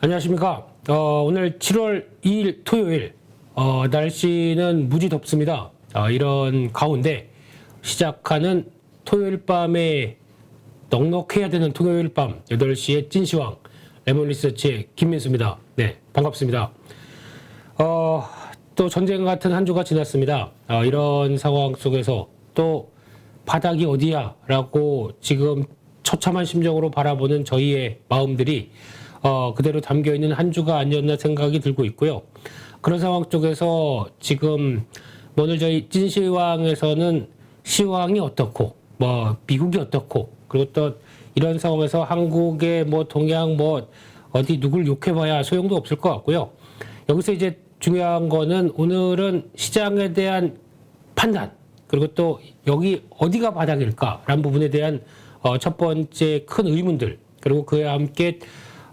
안녕하십니까. 오늘 7월 2일 토요일, 날씨는 무지 덥습니다. 이런 가운데 시작하는 토요일 밤에 넉넉해야 되는 토요일 밤 8시에 찐시황 레몬리서치의 김민수입니다. 네, 반갑습니다. 또 전쟁 같은 한 주가 지났습니다. 이런 상황 속에서 또 바닥이 어디야? 라고 지금 처참한 심정으로 바라보는 저희의 마음들이 그대로 담겨있는 한 주가 아니었나 생각이 들고 있고요. 그런 상황 쪽에서 지금 오늘 저희 찐시황에서는 시황이 어떻고 미국이 어떻고 그리고 또 이런 상황에서 한국의 동양 어디 누굴 욕해봐야 소용도 없을 것 같고요. 여기서 이제 중요한 거는 오늘은 시장에 대한 판단 그리고 또 여기 어디가 바닥일까라는 부분에 대한 첫 번째 큰 의문들 그리고 그에 함께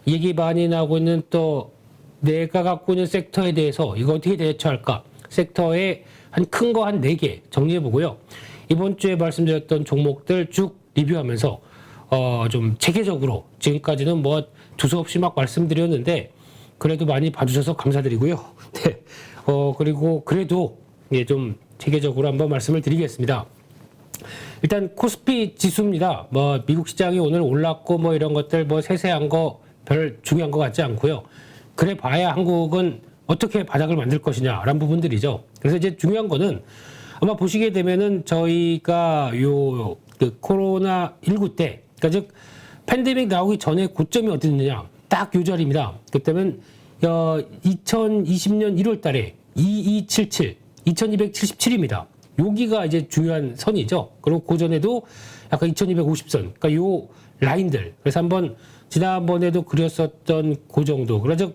얘기 많이 나오고 있는 또 내가 갖고 있는 섹터에 대해서 이거 어떻게 대처할까? 섹터에 한 큰 거 한 4개 정리해 보고요. 이번 주에 말씀드렸던 종목들 쭉 리뷰하면서 좀 체계적으로 지금까지는 두서없이 막 말씀드렸는데 그래도 많이 봐주셔서 감사드리고요. 네. 그리고 그래도 좀 체계적으로 한번 말씀을 드리겠습니다. 일단 코스피 지수입니다. 미국 시장이 오늘 올랐고 이런 것들 세세한 거 별 중요한 것 같지 않고요. 그래 봐야 한국은 어떻게 바닥을 만들 것이냐라는 부분들이죠. 그래서 이제 중요한 거는 아마 보시게 되면은 저희가 코로나19 때, 그러니까 즉 팬데믹 나오기 전에 고점이 어디 있느냐, 딱 요 자리입니다. 그때면 2020년 1월 달에 2277, 2277입니다. 여기가 이제 중요한 선이죠. 그리고 그 전에도 약간 2250선, 그러니까 요 라인들. 그래서 한번 지난번에도 그렸었던 그 정도. 그래서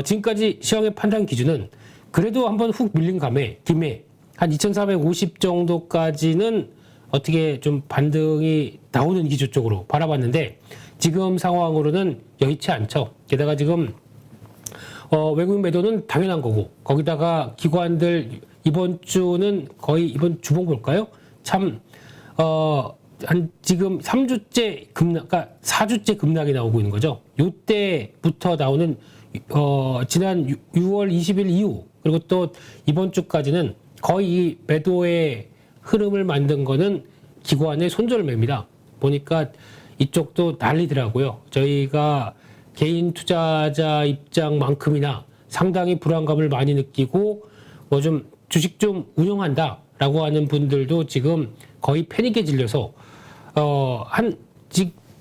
지금까지 시황의 판단 기준은 그래도 한번 훅 밀린 김에 한 2450 정도까지는 어떻게 좀 반등이 나오는 기조 쪽으로 바라봤는데 지금 상황으로는 여의치 않죠. 게다가 지금 외국인 매도는 당연한 거고 거기다가 기관들 이번 주는 거의 이번 주봉 볼까요? 한 지금 3주째 급락, 그러니까 4주째 급락이 나오고 있는 거죠. 요때부터 나오는 지난 6월 20일 이후 그리고 또 이번 주까지는 거의 이 매도의 흐름을 만든 거는 기관의 손절매입니다. 보니까 이쪽도 난리더라고요. 저희가 개인 투자자 입장만큼이나 상당히 불안감을 많이 느끼고 좀 주식 좀 운영한다라고 하는 분들도 지금 거의 패닉에 질려서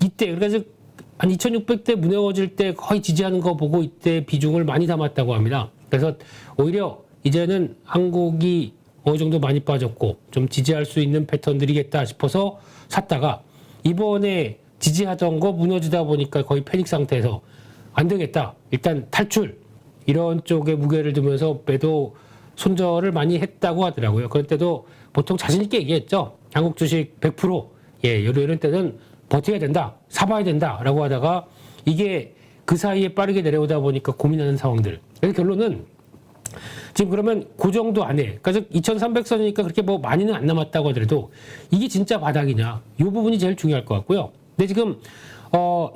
이때 그러니까 한 2,600대 무너질 때 거의 지지하는 거 보고 이때 비중을 많이 담았다고 합니다. 그래서 오히려 이제는 한국이 어느 정도 많이 빠졌고 좀 지지할 수 있는 패턴들이겠다 싶어서 샀다가 이번에 지지하던 거 무너지다 보니까 거의 패닉 상태에서 안 되겠다. 일단 탈출. 이런 쪽에 무게를 두면서 매도 손절을 많이 했다고 하더라고요. 그럴 때도 보통 자신있게 얘기했죠. 한국 주식 100%. 이런 때는 버텨야 된다. 사봐야 된다. 라고 하다가 이게 그 사이에 빠르게 내려오다 보니까 고민하는 상황들. 그래서 결론은 지금 그러면 그 정도 안에, 그러니까 2300선이니까 그렇게 많이는 안 남았다고 하더라도 이게 진짜 바닥이냐. 이 부분이 제일 중요할 것 같고요. 근데 지금,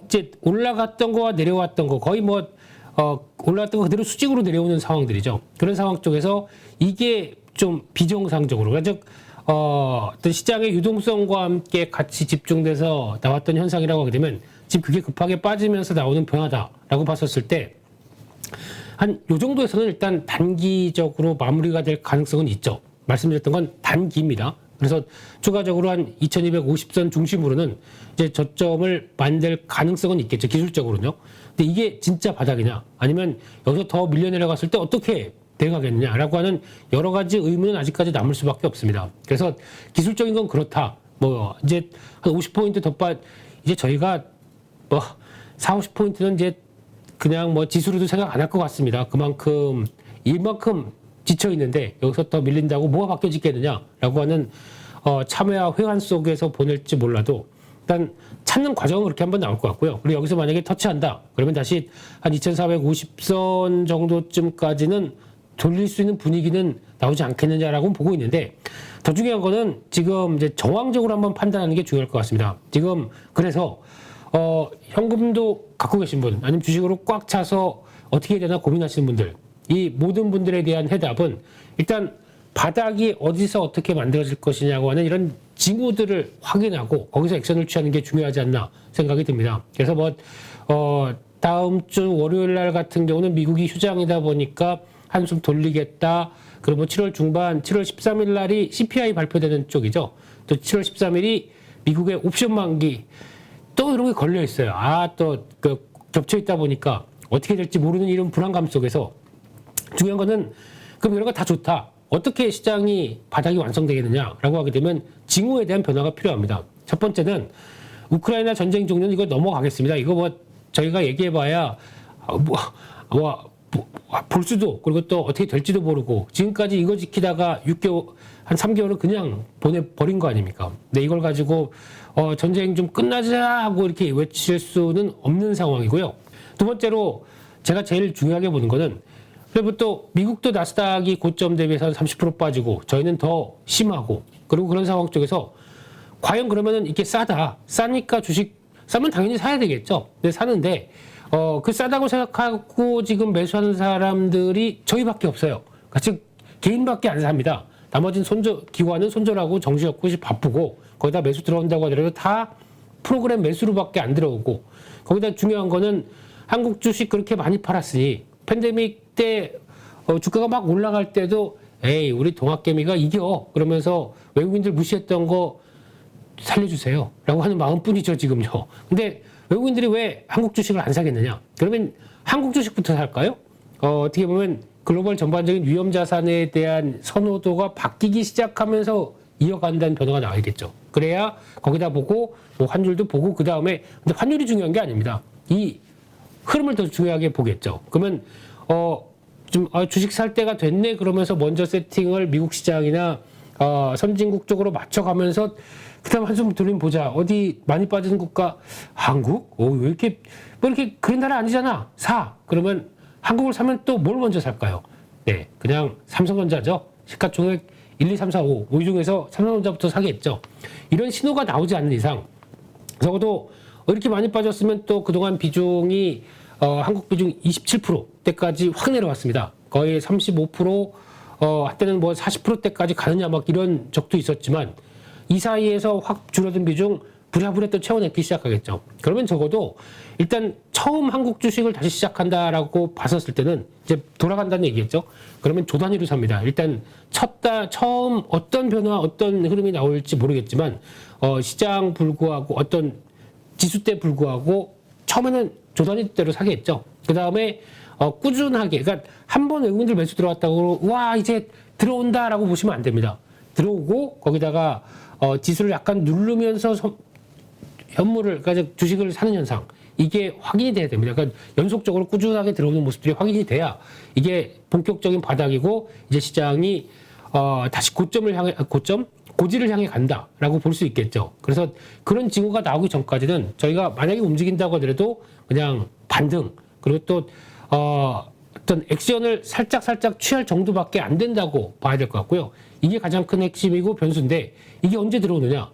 이제 올라갔던 거와 내려왔던 거 거의 올라갔던 거 그대로 수직으로 내려오는 상황들이죠. 그런 상황 쪽에서 이게 좀 비정상적으로, 그러니까 어떤 시장의 유동성과 함께 같이 집중돼서 나왔던 현상이라고 하게 되면 지금 그게 급하게 빠지면서 나오는 변화다라고 봤었을 때 한 요 정도에서는 일단 단기적으로 마무리가 될 가능성은 있죠. 말씀드렸던 건 단기입니다. 그래서 추가적으로 한 2250선 중심으로는 이제 저점을 만들 가능성은 있겠죠. 기술적으로는요. 근데 이게 진짜 바닥이냐 아니면 여기서 더 밀려 내려갔을 때 어떻게 대응하겠느냐라고 하는 여러 가지 의문은 아직까지 남을 수밖에 없습니다. 그래서 기술적인 건 그렇다. 이제 한 50포인트 이제 저희가 4, 50포인트는 이제 그냥 지수로도 생각 안 할 것 같습니다. 이만큼 지쳐 있는데 여기서 더 밀린다고 뭐가 바뀌어지겠느냐라고 하는 참회와 회한 속에서 보낼지 몰라도 일단 찾는 과정은 그렇게 한번 나올 것 같고요. 그리고 여기서 만약에 터치한다. 그러면 다시 한 2450선 정도쯤까지는 돌릴 수 있는 분위기는 나오지 않겠느냐라고 보고 있는데 더 중요한 거는 지금 이제 정황적으로 한번 판단하는 게 중요할 것 같습니다. 지금 그래서 현금도 갖고 계신 분, 아니면 주식으로 꽉 차서 어떻게 해야 되나 고민하시는 분들, 이 모든 분들에 대한 해답은 일단 바닥이 어디서 어떻게 만들어질 것이냐고 하는 이런 징후들을 확인하고 거기서 액션을 취하는 게 중요하지 않나 생각이 듭니다. 그래서 다음 주 월요일 날 같은 경우는 미국이 휴장이다 보니까 한숨 돌리겠다. 그리고 7월 중반, 7월 13일 날이 CPI 발표되는 쪽이죠. 또 7월 13일이 미국의 옵션 만기 또 이런 게 걸려 있어요. 또 겹쳐 있다 보니까 어떻게 될지 모르는 이런 불안감 속에서 중요한 거는 그럼 이런 거 다 좋다. 어떻게 시장이 바닥이 완성되겠느냐라고 하게 되면 징후에 대한 변화가 필요합니다. 첫 번째는 우크라이나 전쟁 종료는 이거 넘어가겠습니다. 이거 저희가 얘기해봐야 볼 수도 그리고 또 어떻게 될지도 모르고 지금까지 이거 지키다가 6개월 한 3개월은 그냥 보내버린 거 아닙니까? 근데 이걸 가지고 전쟁 좀 끝나자 하고 이렇게 외칠 수는 없는 상황이고요. 두 번째로 제가 제일 중요하게 보는 거는 그리고 또 미국도 나스닥이 고점 대비해서 30% 빠지고 저희는 더 심하고 그리고 그런 상황 쪽에서 과연 그러면은 이게 싸니까 주식 싸면 당연히 사야 되겠죠. 근데 사는데 그 싸다고 생각하고 지금 매수하는 사람들이 저희밖에 없어요. 그러니까 즉 개인밖에 안 삽니다. 나머지는 기관은 손절하고 정신없고 바쁘고 거기다 매수 들어온다고 하더라도 다 프로그램 매수로밖에 안 들어오고 거기다 중요한 거는 한국 주식 그렇게 많이 팔았으니 팬데믹 때 주가가 막 올라갈 때도 우리 동학개미가 이겨 그러면서 외국인들 무시했던 거 살려주세요 라고 하는 마음뿐이죠 지금요. 근데 외국인들이 왜 한국 주식을 안 사겠느냐? 그러면 한국 주식부터 살까요? 어떻게 보면 글로벌 전반적인 위험 자산에 대한 선호도가 바뀌기 시작하면서 이어간다는 변화가 나와야겠죠. 그래야 거기다 보고 환율도 보고 그 다음에 근데 환율이 중요한 게 아닙니다. 이 흐름을 더 중요하게 보겠죠. 그러면 주식 살 때가 됐네 그러면서 먼저 세팅을 미국 시장이나 선진국 쪽으로 맞춰가면서 그다음 한숨 돌림 보자. 어디 많이 빠지는 국가 한국? 왜 이렇게 그런 나라 아니잖아. 그러면 한국을 사면 또 뭘 먼저 살까요? 네, 그냥 삼성전자죠. 시가총액 1, 2, 3, 4, 5. 이 중에서 삼성전자부터 사겠죠. 이런 신호가 나오지 않는 이상 적어도 이렇게 많이 빠졌으면 또 그동안 비중이 한국 비중 27%대까지 확 내려왔습니다. 거의 35%, 한때는 40%대까지 가느냐 막 이런 적도 있었지만 이 사이에서 확 줄어든 비중 부랴부랴 또 채워내기 시작하겠죠. 그러면 적어도 일단 처음 한국 주식을 다시 시작한다라고 봤었을 때는 이제 돌아간다는 얘기겠죠. 그러면 조 단위로 삽니다. 일단 처음 어떤 변화, 어떤 흐름이 나올지 모르겠지만 시장 불구하고 어떤 지수 때 불구하고 처음에는 조 단위대로 사겠죠. 그 다음에 꾸준하게 그러니까 한 번 외국인들 매수 들어왔다고 와 이제 들어온다라고 보시면 안 됩니다. 들어오고 거기다가 지수를 약간 누르면서 현물을 그러니까 주식을 사는 현상 이게 확인이 돼야 됩니다. 그러니까 연속적으로 꾸준하게 들어오는 모습들이 확인이 돼야 이게 본격적인 바닥이고 이제 시장이 다시 고지를 향해 간다라고 볼 수 있겠죠. 그래서 그런 징후가 나오기 전까지는 저희가 만약에 움직인다고 하더라도 그냥 반등 그리고 또 어떤 액션을 살짝 취할 정도밖에 안 된다고 봐야 될 것 같고요. 이게 가장 큰 핵심이고 변수인데 이게 언제 들어오느냐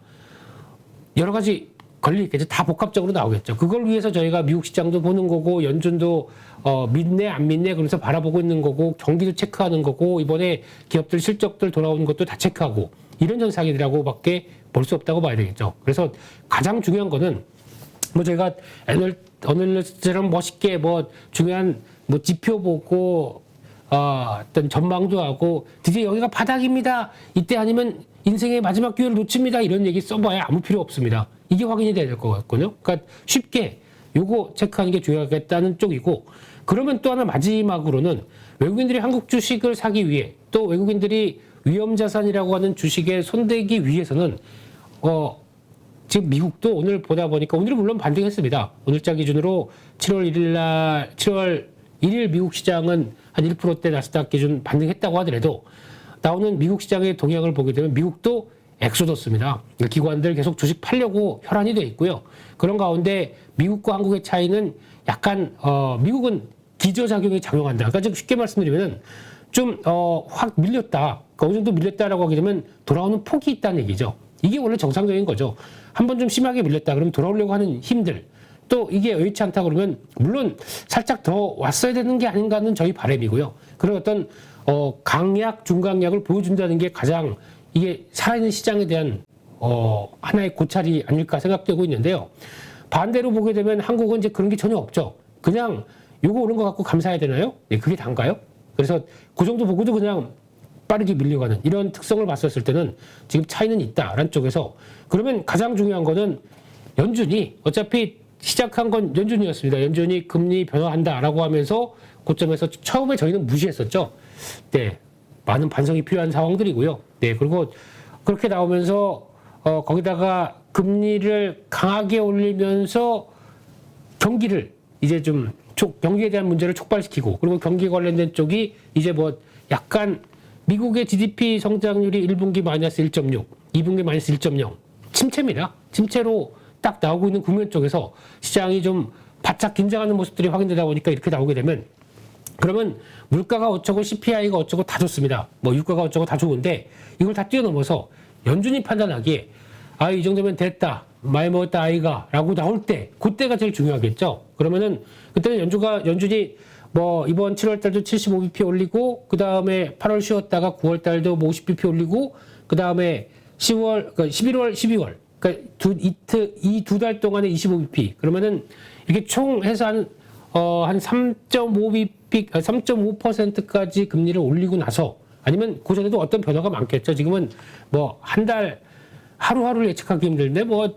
여러 가지 걸려 있겠죠. 다 복합적으로 나오겠죠. 그걸 위해서 저희가 미국 시장도 보는 거고 연준도 믿네 안 믿네 그러면서 바라보고 있는 거고 경기도 체크하는 거고 이번에 기업들 실적들 돌아오는 것도 다 체크하고 이런 현상이라고밖에 볼 수 없다고 봐야 되겠죠. 그래서 가장 중요한 거는 저희가 애널리스트처럼 멋있게 중요한 지표 보고 어떤 전망도 하고 드디어 여기가 바닥입니다. 이때 아니면 인생의 마지막 기회를 놓칩니다. 이런 얘기 써봐야 아무 필요 없습니다. 이게 확인이 돼야 될 것 같거든요. 그러니까 쉽게 요거 체크하는 게 중요하겠다는 쪽이고 그러면 또 하나 마지막으로는 외국인들이 한국 주식을 사기 위해 또 외국인들이 위험자산이라고 하는 주식에 손대기 위해서는 지금 미국도 오늘 보다 보니까 오늘은 물론 반등했습니다. 오늘자 기준으로 7월 1일 미국 시장은 한 1%대 나스닥 기준 반등했다고 하더라도 나오는 미국 시장의 동향을 보게 되면 미국도 엑소더스입니다. 기관들 계속 주식 팔려고 혈안이 돼 있고요. 그런 가운데 미국과 한국의 차이는 약간 미국은 기저작용이 작용한다. 그러니까 좀 쉽게 말씀드리면 좀 확 밀렸다. 그러니까 어느 정도 밀렸다라고 하게 되면 돌아오는 폭이 있다는 얘기죠. 이게 원래 정상적인 거죠. 한번 좀 심하게 밀렸다. 그럼 돌아오려고 하는 힘들. 또 이게 여의치 않다 그러면 물론 살짝 더 왔어야 되는 게 아닌가는 저희 바람이고요. 그런 어떤 강약, 중강약을 보여준다는 게 가장 이게 살아있는 시장에 대한 하나의 고찰이 아닐까 생각되고 있는데요. 반대로 보게 되면 한국은 이제 그런 게 전혀 없죠. 그냥 요거 오른 거 갖고 감사해야 되나요? 네, 그게 단가요? 그래서 그 정도 보고도 그냥 빠르게 밀려가는 이런 특성을 봤었을 때는 지금 차이는 있다라는 쪽에서 그러면 가장 중요한 거는 연준이 어차피 시작한 건 연준이었습니다. 연준이 금리 변화한다라고 하면서 고점에서 처음에 저희는 무시했었죠. 네, 많은 반성이 필요한 상황들이고요. 네, 그리고 그렇게 나오면서 거기다가 금리를 강하게 올리면서 경기를 이제 좀 경기에 대한 문제를 촉발시키고 그리고 경기 관련된 쪽이 이제 뭐 약간 미국의 GDP 성장률이 1분기 마이너스 1.6, 2분기 마이너스 1.0 침체입니다. 침체로 딱 나오고 있는 국면 쪽에서 시장이 좀 바짝 긴장하는 모습들이 확인되다 보니까 이렇게 나오게 되면 그러면 물가가 어쩌고 CPI가 어쩌고 다 좋습니다. 뭐 유가가 어쩌고 다 좋은데 이걸 다 뛰어넘어서 연준이 판단하기에 이 정도면 됐다. 많이 먹었다 아이가 라고 나올 때 그때가 제일 중요하겠죠. 그러면은 그때는 연준이 뭐 이번 7월 달도 75bp 올리고 그 다음에 8월 쉬었다가 9월 달도 뭐 50bp 올리고 그 다음에 10월, 그러니까 11월, 12월 그러니까 이 두 달 동안에 25bp 그러면은 이렇게 총 해서 한 3.5bp, 3.5%까지 금리를 올리고 나서 아니면 그 전에도 어떤 변화가 많겠죠. 지금은 뭐 한 달 하루하루를 예측하기 힘든데 뭐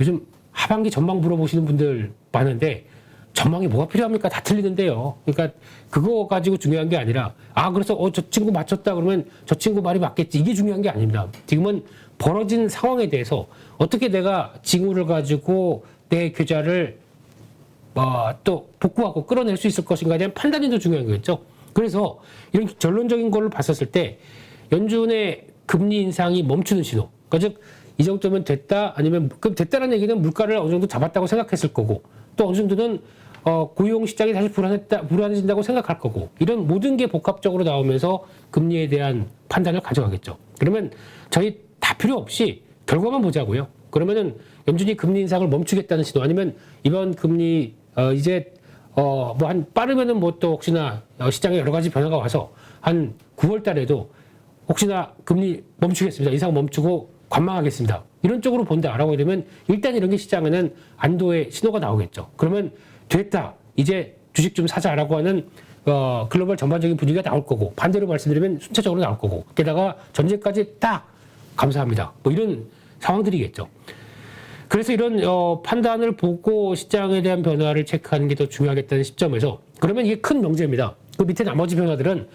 요즘 하반기 전망 물어보시는 분들 많은데 전망이 뭐가 필요합니까? 다 틀리는데요. 그러니까 그거 가지고 중요한 게 아니라 그래서 저 친구 맞췄다 그러면 저 친구 말이 맞겠지. 이게 중요한 게 아닙니다. 지금은 벌어진 상황에 대해서 어떻게 내가 징후를 가지고 내 계좌를 또 복구하고 끌어낼 수 있을 것인가에 대한 판단이 더 중요한 거겠죠. 그래서 이런 결론적인 걸로 봤었을 때 연준의 금리 인상이 멈추는 신호. 그러니까 즉 이 정도면 됐다 아니면 됐다라는 얘기는 물가를 어느 정도 잡았다고 생각했을 거고 또 어느 정도는 고용 시장이 다시 불안해진다고 생각할 거고 이런 모든 게 복합적으로 나오면서 금리에 대한 판단을 가져가겠죠. 그러면 저희 다 필요 없이 결과만 보자고요. 그러면은 연준이 금리 인상을 멈추겠다는 신호 아니면 이번 금리 이제 뭐 한 빠르면은 뭐 또 혹시나 시장에 여러 가지 변화가 와서 한 9월 달에도 혹시나 금리 멈추겠습니다. 인상 멈추고 관망하겠습니다. 이런 쪽으로 본다라고 되면 일단 이런 게 시장에는 안도의 신호가 나오겠죠. 그러면 됐다. 이제 주식 좀 사자라고 하는 글로벌 전반적인 분위기가 나올 거고 반대로 말씀드리면 순차적으로 나올 거고 게다가 전제까지 딱 감사합니다. 뭐 이런 상황들이겠죠. 그래서 이런 판단을 보고 시장에 대한 변화를 체크하는 게 더 중요하겠다는 시점에서 그러면 이게 큰 명제입니다. 그 밑에 나머지 변화들은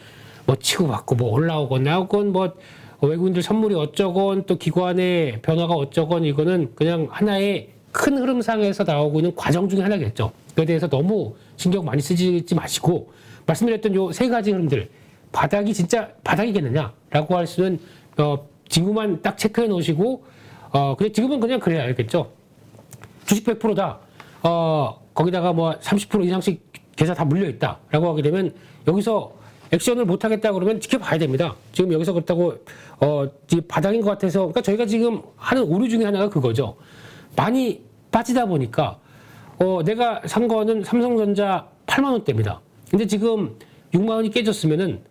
뭐 치고받고 뭐 올라오건 나오건 뭐 외국인들 선물이 어쩌건 또 기관의 변화가 어쩌건 이거는 그냥 하나의 큰 흐름상에서 나오고 있는 과정 중에 하나겠죠. 그에 대해서 너무 신경 많이 쓰지 마시고 말씀드렸던 요 세 가지 흐름들 바닥이 진짜 바닥이겠느냐라고 할 수는 징후만 딱 체크해 놓으시고 근데 지금은 그냥 그래야 알겠죠. 주식 100%다. 거기다가 뭐 30% 이상씩 계좌 다 물려 있다라고 하게 되면 여기서 액션을 못 하겠다 그러면 지켜봐야 됩니다. 지금 여기서 그렇다고 바닥인 것 같아서 그러니까 저희가 지금 하는 오류 중에 하나가 그거죠. 많이 빠지다 보니까 내가 산 거는 삼성전자 8만 원대입니다. 근데 지금 6만 원이 깨졌으면은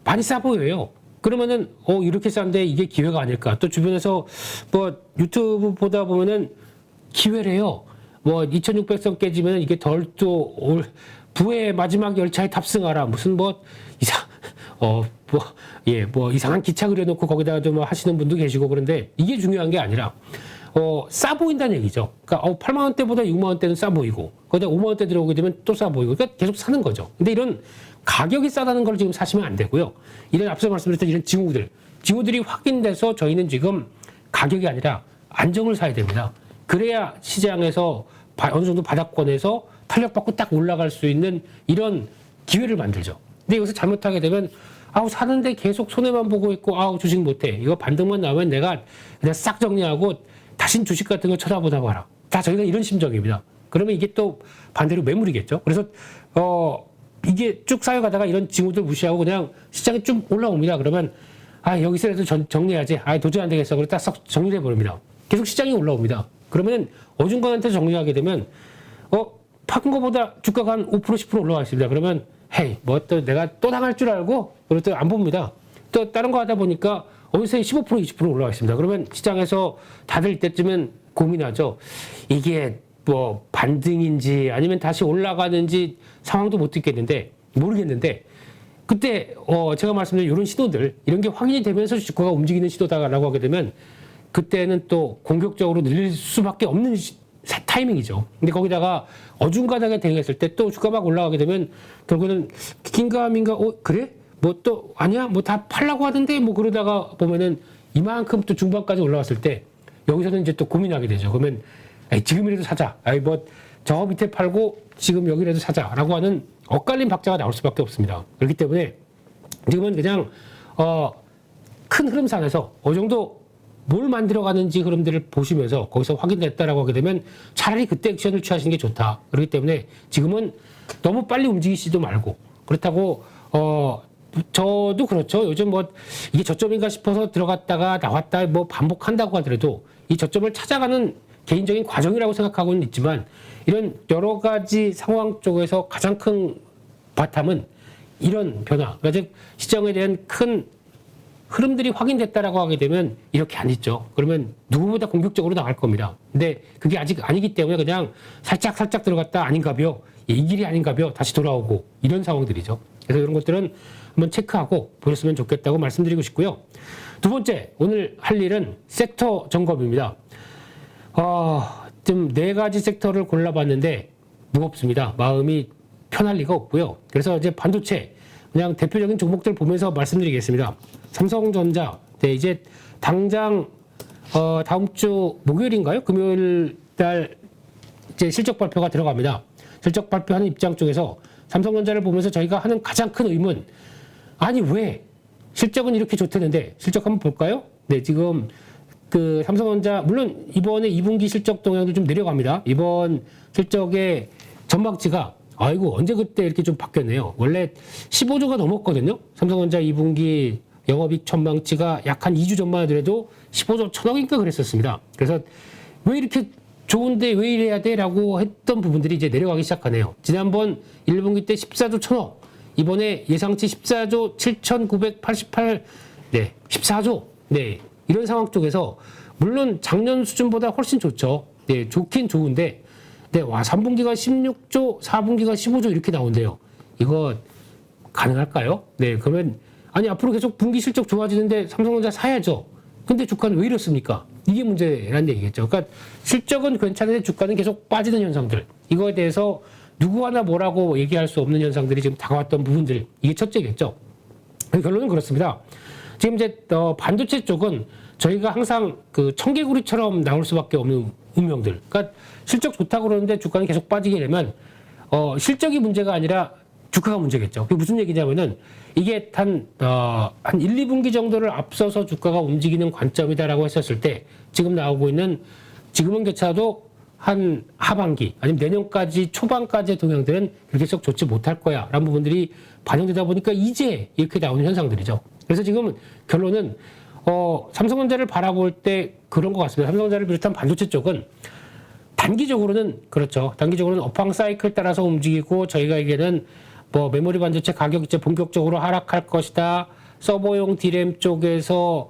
많이 싸 보여요. 그러면은 이렇게 싼데 이게 기회가 아닐까. 또 주변에서 뭐 유튜브 보다 보면은 기회래요. 뭐 2600선 깨지면 이게 부의 마지막 열차에 탑승하라. 무슨 뭐 이상한 기차 그려놓고 거기다가 좀 하시는 분도 계시고 그런데 이게 중요한 게 아니라 싸 보인다는 얘기죠. 그러니까 8만 원대보다 6만 원대는 싸 보이고 거기다 5만 원대 들어오게 되면 또 싸 보이고 그러니까 계속 사는 거죠. 근데 이런 가격이 싸다는 걸 지금 사시면 안 되고요. 이런 앞서 말씀드렸던 이런 징후들이 확인돼서 저희는 지금 가격이 아니라 안정을 사야 됩니다. 그래야 시장에서 어느 정도 바닥권에서 탄력받고 딱 올라갈 수 있는 이런 기회를 만들죠. 근데 여기서 잘못하게 되면 사는데 계속 손해만 보고 있고 주식 못해. 이거 반등만 나오면 내가 그냥 싹 정리하고 다신 주식 같은 거 쳐다보다 봐라. 다 저희가 이런 심정입니다. 그러면 이게 또 반대로 매물이겠죠. 그래서 이게 쭉 쌓여가다가 이런 징후들 무시하고 그냥 시장이 쭉 올라옵니다. 그러면 여기서라도 정리해야지. 도저히 안 되겠어. 그래서 딱 싹 정리해 버립니다. 계속 시장이 올라옵니다. 그러면 어중간한테 정리하게 되면 파는 거보다 주가가 한 5% 10% 올라와 있습니다. 그러면 헤이 뭐 또 내가 또 당할 줄 알고 그럴 때 안 봅니다. 또 다른 거 하다 보니까 어느새 15% 20% 올라와 있습니다. 그러면 시장에서 다들 이때쯤엔 고민하죠. 이게 뭐 반등인지 아니면 다시 올라가는지 상황도 못 듣겠는데 모르겠는데 그때 제가 말씀드린 이런 시도들 이런 게 확인이 되면서 주가가 움직이는 시도다라고 하게 되면 그때는 또 공격적으로 늘릴 수밖에 없는 타이밍이죠. 근데 거기다가 어중간하게 대응했을 때 또 주가 막 올라가게 되면 결국은 긴가민가 그래? 뭐 또 아니야? 뭐 다 팔라고 하던데 뭐 그러다가 보면은 이만큼 또 중반까지 올라왔을 때 여기서는 이제 또 고민하게 되죠. 그러면 지금이라도 사자. 뭐 저 밑에 팔고 지금 여기라도 사자라고 하는 엇갈린 박자가 나올 수밖에 없습니다. 그렇기 때문에 지금은 그냥 큰 흐름상에서 어느 정도 뭘 만들어가는지 흐름들을 보시면서 거기서 확인됐다라고 하게 되면 차라리 그때 액션을 취하시는 게 좋다. 그렇기 때문에 지금은 너무 빨리 움직이시지도 말고 그렇다고 저도 그렇죠. 요즘 뭐 이게 저점인가 싶어서 들어갔다가 나왔다 뭐 반복한다고 하더라도 이 저점을 찾아가는 개인적인 과정이라고 생각하고는 있지만 이런 여러 가지 상황 쪽에서 가장 큰 바탕은 이런 변화, 그러니까 즉 시장에 대한 큰 흐름들이 확인됐다라고 하게 되면 이렇게 안 있죠. 그러면 누구보다 공격적으로 나갈 겁니다. 근데 그게 아직 아니기 때문에 그냥 살짝 들어갔다 아닌가벼, 이 길이 아닌가벼 다시 돌아오고 이런 상황들이죠. 그래서 이런 것들은 한번 체크하고 보셨으면 좋겠다고 말씀드리고 싶고요. 두 번째 오늘 할 일은 섹터 점검입니다. 좀 네 가지 섹터를 골라봤는데 무겁습니다. 마음이 편할 리가 없고요. 그래서 이제 반도체 그냥 대표적인 종목들 보면서 말씀드리겠습니다. 삼성전자, 네, 이제 당장 다음 주 목요일인가요? 금요일 날 이제 실적 발표가 들어갑니다. 실적 발표하는 입장 쪽에서 삼성전자를 보면서 저희가 하는 가장 큰 의문, 아니 왜 실적은 이렇게 좋다는데 실적 한번 볼까요? 네, 지금 그 삼성전자 물론 이번에 2분기 실적 동향도 좀 내려갑니다. 이번 실적의 전망치가 아이고 언제 그때 이렇게 좀 바뀌었네요. 원래 15조가 넘었거든요. 삼성전자 2분기 영업이익 전망치가 약 한 2주 전만 하더라도 15조 1,000억인가 그랬었습니다. 그래서 왜 이렇게 좋은데 왜 이래야 돼? 라고 했던 부분들이 이제 내려가기 시작하네요. 지난번 1분기 때 14조 1,000억, 이번에 예상치 14조 7,988, 네, 14조, 네, 이런 상황 쪽에서 물론 작년 수준보다 훨씬 좋죠. 네, 좋긴 좋은데, 네, 와, 3분기가 16조, 4분기가 15조 이렇게 나온대요. 이거 가능할까요? 네, 그러면 아니 앞으로 계속 분기 실적 좋아지는데 삼성전자 사야죠. 근데 주가는 왜 이렇습니까? 이게 문제라는 얘기겠죠. 그러니까 실적은 괜찮은데 주가는 계속 빠지는 현상들. 이거에 대해서 누구 하나 뭐라고 얘기할 수 없는 현상들이 지금 다가왔던 부분들. 이게 첫째겠죠. 결론은 그렇습니다. 지금 이제 반도체 쪽은 저희가 항상 그 청개구리처럼 나올 수밖에 없는 운명들. 그러니까 실적 좋다고 그러는데 주가는 계속 빠지게 되면 실적이 문제가 아니라 주가가 문제겠죠. 그게 무슨 얘기냐면은 이게 한 1, 2분기 정도를 앞서서 주가가 움직이는 관점이다라고 했었을 때 지금 나오고 있는 지금은 괜찮아도 한 하반기 아니면 내년까지 초반까지의 동향들은 그렇게 썩 좋지 못할 거야 라는 부분들이 반영되다 보니까 이제 이렇게 나오는 현상들이죠. 그래서 지금 결론은 삼성전자를 바라볼 때 그런 것 같습니다. 삼성전자를 비롯한 반도체 쪽은 단기적으로는 그렇죠. 단기적으로는 업황 사이클 따라서 움직이고 저희가 얘기하는 뭐 메모리 반도체 가격 이제 본격적으로 하락할 것이다. 서버용 D램 쪽에서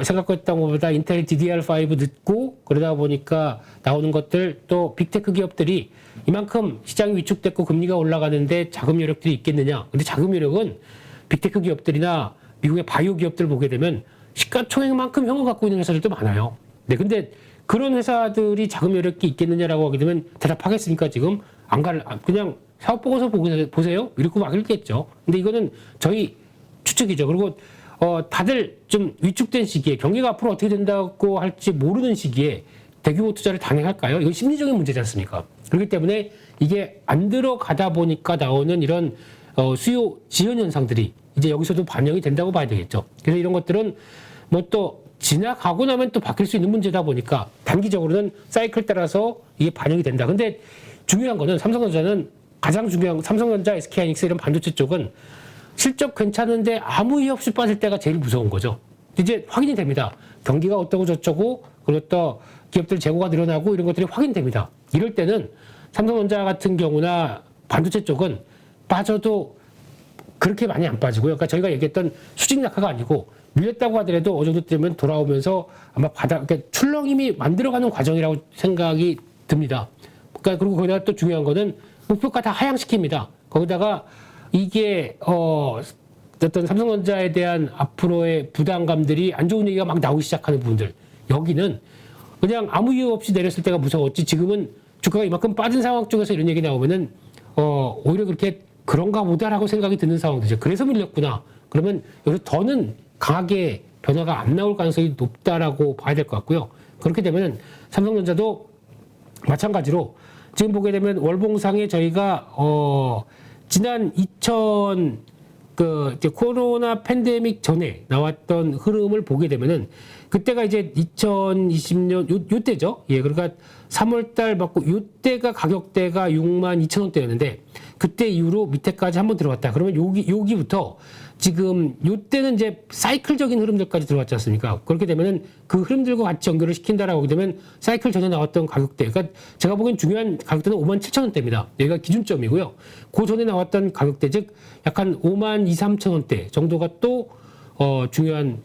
생각했던 것보다 인텔 DDR5 늦고 그러다 보니까 나오는 것들 또 빅테크 기업들이 이만큼 시장이 위축됐고 금리가 올라가는데 자금 여력들이 있겠느냐. 근데 자금 여력은 빅테크 기업들이나 미국의 바이오 기업들 보게 되면 시가총액만큼 현금 갖고 있는 회사들도 많아요. 네, 근데 그런 회사들이 자금 여력이 있겠느냐라고 하게 되면 대답하겠습니까? 지금 그냥 사업 보고서 보세요. 이렇게 막 읽겠죠. 근데 이거는 저희 추측이죠. 그리고 다들 좀 위축된 시기에 경기가 앞으로 어떻게 된다고 할지 모르는 시기에 대규모 투자를 단행할까요? 이건 심리적인 문제지 않습니까? 그렇기 때문에 이게 안 들어가다 보니까 나오는 이런 수요 지연 현상들이 이제 여기서도 반영이 된다고 봐야 되겠죠. 그래서 이런 것들은 뭐 또 지나가고 나면 또 바뀔 수 있는 문제다 보니까 단기적으로는 사이클 따라서 이게 반영이 된다. 근데 중요한 거는 삼성전자는 가장 중요한 삼성전자, SK하이닉스 이런 반도체 쪽은 실적 괜찮은데 아무 이유 없이 빠질 때가 제일 무서운 거죠. 이제 확인이 됩니다. 경기가 어떠고 저쩌고 그리고 또 기업들 재고가 늘어나고 이런 것들이 확인됩니다. 이럴 때는 삼성전자 같은 경우나 반도체 쪽은 빠져도 그렇게 많이 안 빠지고요. 그러니까 저희가 얘기했던 수직 낙하가 아니고 밀렸다고 하더라도 어느 정도 되면 돌아오면서 아마 그러니까 출렁임이 만들어가는 과정이라고 생각이 듭니다. 그러니까 그리고 거기다가 또 중요한 거는 목표가 다 하향시킵니다. 거기다가 이게 어떤 삼성전자에 대한 앞으로의 부담감들이 안 좋은 얘기가 막 나오기 시작하는 부분들, 여기는 그냥 아무 이유 없이 내렸을 때가 무서웠지 지금은 주가가 이만큼 빠진 상황 쪽에서 이런 얘기 나오면은 오히려 그렇게 그런가 보다라고 생각이 드는 상황이죠. 그래서 밀렸구나. 그러면 여기서 더는 강하게 변화가 안 나올 가능성이 높다라고 봐야 될 것 같고요. 그렇게 되면 삼성전자도 마찬가지로 지금 보게 되면 월봉상에 저희가 지난 이제 코로나 팬데믹 전에 나왔던 흐름을 보게 되면은 그때가 이제 2020년 요때죠. 예, 그러니까 3월달 맞고 요때가 가격대가 62,000원대였는데 그때 이후로 밑에까지 한번 들어갔다. 그러면 여기부터 지금 요때는 이제 사이클적인 흐름들까지 들어왔지 않습니까? 그렇게 되면은 그 흐름들과 같이 연결을 시킨다라고 하게 되면 사이클 전에 나왔던 가격대, 그러니까 제가 보기엔 중요한 가격대는 57,000원대입니다. 여기가 기준점이고요. 그 전에 나왔던 가격대, 즉 약간 52,000~53,000원대 정도가 또 중요한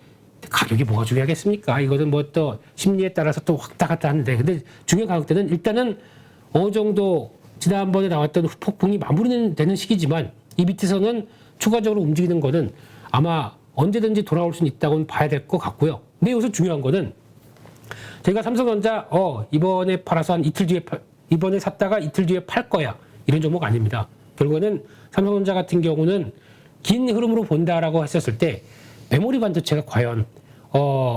가격이 뭐가 중요하겠습니까? 이거는 뭐 또 심리에 따라서 또 왔다 갔다 하는데, 근데 중요한 가격대는 일단은 어느 정도 지난번에 나왔던 후폭풍이 마무리되는 시기지만 이 밑에서는 추가적으로 움직이는 거는 아마 언제든지 돌아올 수는 있다고는 봐야 될 것 같고요. 근데 여기서 중요한 거는 저희가 삼성전자 이번에 팔아서 한 이틀 뒤에 이번에 샀다가 이틀 뒤에 팔 거야 이런 종목 아닙니다. 결국에는 삼성전자 같은 경우는 긴 흐름으로 본다라고 했었을 때 메모리 반도체가 과연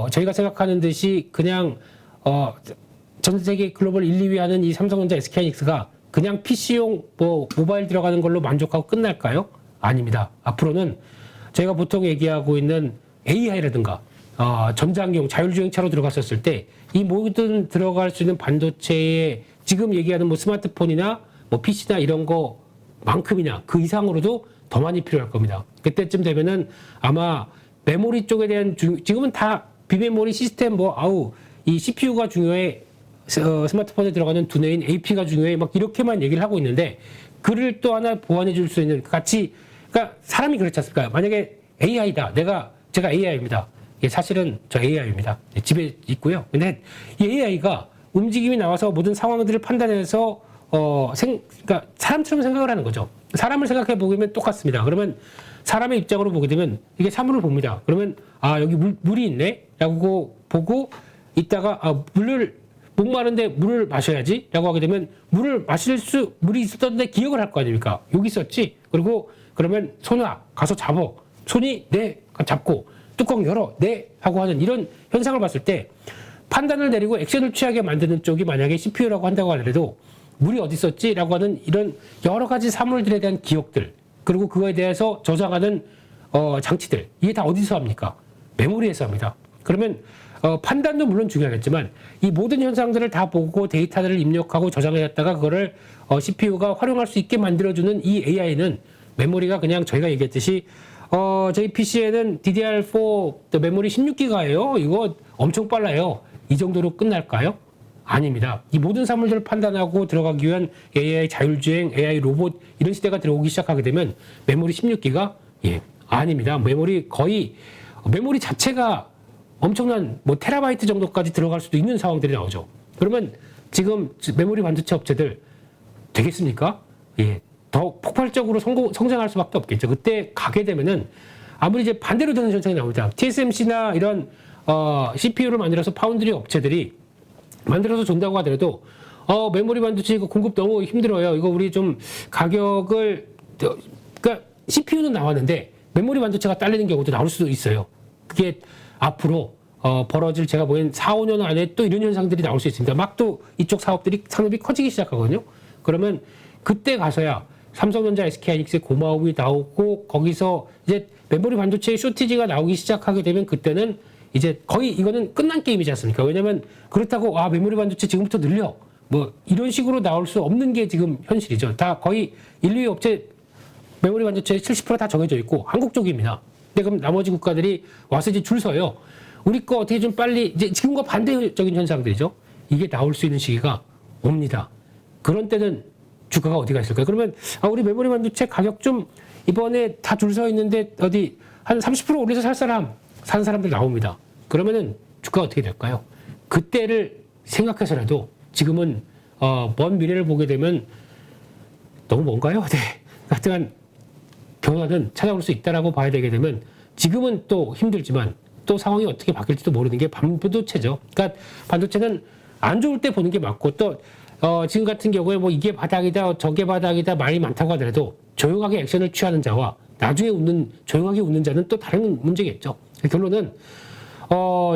저희가 생각하는 듯이 그냥 전 세계 글로벌 1, 2위 하는 이 삼성전자 SK하이닉스가 그냥 PC용 모바일 들어가는 걸로 만족하고 끝날까요? 아닙니다. 앞으로는 저희가 보통 얘기하고 있는 AI라든가 전장용 자율주행차로 들어갔었을 때 이 모든 들어갈 수 있는 반도체에 지금 얘기하는 뭐 스마트폰이나 뭐 PC나 이런 거만큼이나 그 이상으로도 더 많이 필요할 겁니다. 그때쯤 되면은 아마 메모리 쪽에 대한 지금은 다 비메모리 시스템 이 CPU가 중요해, 스마트폰에 들어가는 두뇌인 AP가 중요해, 막 이렇게만 얘기를 하고 있는데 그를 또 하나 보완해 줄 수 있는 그러니까 사람이 그렇지 않습니까? 만약에 AI다. 제가 AI입니다. 예, 사실은 저 AI입니다. 예, 집에 있고요. 근데 이 AI가 움직임이 나와서 모든 상황들을 판단해서 그러니까 사람처럼 생각을 하는 거죠. 사람을 생각해 보면 똑같습니다. 그러면 사람의 입장으로 보게 되면 이게 사물을 봅니다. 그러면 여기 물이 있네? 라고 보고 있다가 목마른데 물을 마셔야지 라고 하게 되면 물이 있었던데 기억을 할 거 아닙니까? 여기 있었지? 그리고 그러면 손아 가서 잡어. 손이 네 잡고 뚜껑 열어 네 하고 하는 이런 현상을 봤을 때 판단을 내리고 액션을 취하게 만드는 쪽이 만약에 CPU라고 한다고 하더라도 물이 어디 있었지? 라고 하는 이런 여러 가지 사물들에 대한 기억들, 그리고 그거에 대해서 저장하는 장치들, 이게 다 어디서 합니까? 메모리에서 합니다. 그러면 판단도 물론 중요하겠지만 이 모든 현상들을 다 보고 데이터들을 입력하고 저장해놨다가 그거를 CPU가 활용할 수 있게 만들어주는 이 AI는 메모리가 그냥 저희가 얘기했듯이 저희 PC에는 DDR4 메모리 16기가예요. 이거 엄청 빨라요. 이 정도로 끝날까요? 아닙니다. 이 모든 사물들을 판단하고 들어가기 위한 AI 자율주행, AI 로봇 이런 시대가 들어오기 시작하게 되면 메모리 16기가 아닙니다. 메모리 자체가 엄청난 테라바이트 정도까지 들어갈 수도 있는 상황들이 나오죠. 그러면 지금 메모리 반도체 업체들 되겠습니까? 더 폭발적으로 성장할 수밖에 없겠죠. 그때 가게 되면은 아무리 이제 반대로 되는 현상이 나옵니다. TSMC나 이런 CPU를 만들어서 파운드리 업체들이 만들어서 준다고 하더라도 메모리 반도체 이거 공급 너무 힘들어요. 이거 우리 좀 가격을 그러니까 CPU는 나왔는데 메모리 반도체가 딸리는 경우도 나올 수도 있어요. 그게 앞으로 벌어질 제가 보기엔 4, 5년 안에 또 이런 현상들이 나올 수 있습니다. 막 또 이쪽 산업이 커지기 시작하거든요. 그러면 그때 가서야 삼성전자, SK하이닉스의 고마움이 나오고 거기서 이제 메모리 반도체의 쇼티지가 나오기 시작하게 되면 그때는 이제 거의 이거는 끝난 게임이지 않습니까? 왜냐면 그렇다고 메모리 반도체 지금부터 늘려 이런 식으로 나올 수 없는 게 지금 현실이죠. 다 거의 1, 2위 업체 메모리 반도체의 70%다 정해져 있고 한국 쪽입니다. 근데 그럼 나머지 국가들이 와서 이제 줄 서요. 우리 거 어떻게 좀 빨리 이제 지금과 반대적인 현상들이죠. 이게 나올 수 있는 시기가 옵니다. 그런 때는 주가가 어디가 있을까요? 그러면 우리 메모리 반도체 가격 좀 이번에 다 줄 서 있는데 어디 한 30% 올려서 사는 사람들 나옵니다. 그러면은 주가가 어떻게 될까요? 그때를 생각해서라도 지금은 먼 미래를 보게 되면 너무 먼가요? 네. 하여튼 변화는 찾아올 수 있다라고 봐야 되게 되면 지금은 또 힘들지만 또 상황이 어떻게 바뀔지도 모르는 게 반도체죠. 그러니까 반도체는 안 좋을 때 보는 게 맞고 또 지금 같은 경우에 뭐 이게 바닥이다 저게 바닥이다 말이 많다고 하더라도 조용하게 액션을 취하는 자와 나중에 조용하게 웃는 자는 또 다른 문제겠죠. 결론은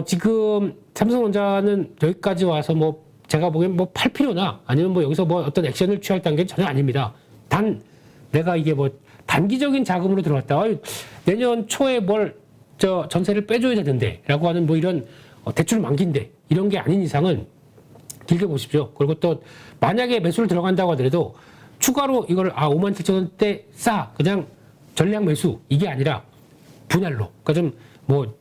지금 삼성전자는 여기까지 와서 뭐 제가 보기엔 뭐 팔 필요나 아니면 뭐 여기서 뭐 어떤 액션을 취할 단계는 전혀 아닙니다. 단 내가 이게 뭐 단기적인 자금으로 들어왔다. 내년 초에 전세를 빼줘야 되는데 라고 하는 뭐 이런 대출 만기인데 이런 게 아닌 이상은 길게 보십시오. 그리고 또 만약에 매수를 들어간다고 하더라도 추가로 이걸 57,000원대 그냥 전량 매수 이게 아니라 분할로 그러니까 좀 뭐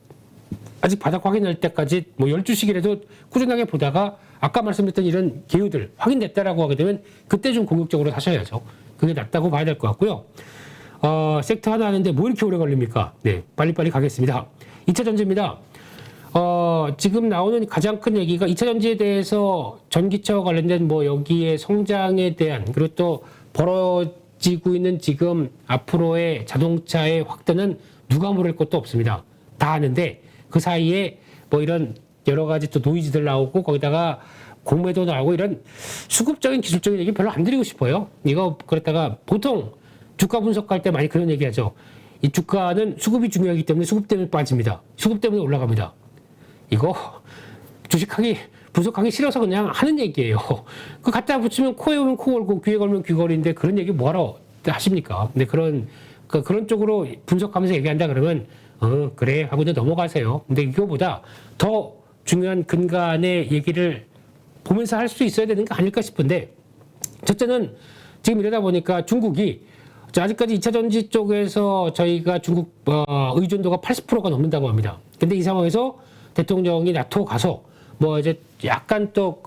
아직 바닥 확인할 때까지 뭐 12시기라도 꾸준하게 보다가 아까 말씀드렸던 이런 기후들 확인됐다라고 하게 되면 그때 좀 공격적으로 사셔야죠. 그게 낫다고 봐야 될 것 같고요. 섹터 하나 하는데 뭐 이렇게 오래 걸립니까? 네, 빨리빨리 가겠습니다. 2차 전지입니다. 지금 나오는 가장 큰 얘기가 2차 전지에 대해서 전기차와 관련된 뭐 여기에 성장에 대한 그리고 또 벌어지고 있는 지금 앞으로의 자동차의 확대는 누가 모를 것도 없습니다. 다 아는데 그 사이에 뭐 이런 여러 가지 또 노이즈들 나오고 거기다가 공매도 나오고 이런 수급적인 기술적인 얘기 별로 안 드리고 싶어요. 이거 그랬다가 보통 주가 분석할 때 많이 그런 얘기 하죠. 이 주가는 수급이 중요하기 때문에 수급 때문에 빠집니다. 수급 때문에 올라갑니다. 이거 분석하기 싫어서 그냥 하는 얘기예요. 그 갖다 붙이면 코에 오면 코 걸고 귀에 걸면 귀 걸리는데 그런 얘기 뭐하러 하십니까? 근데 그런 쪽으로 분석하면서 얘기한다 그러면 그래 하고 이제 넘어가세요. 근데 이거보다 더 중요한 근간의 얘기를 보면서 할 수 있어야 되는 게 아닐까 싶은데 첫째는 지금 이러다 보니까 중국이 아직까지 2차 전지 쪽에서 저희가 중국 의존도가 80%가 넘는다고 합니다. 근데 이 상황에서 대통령이 나토 가서 뭐 이제 약간 또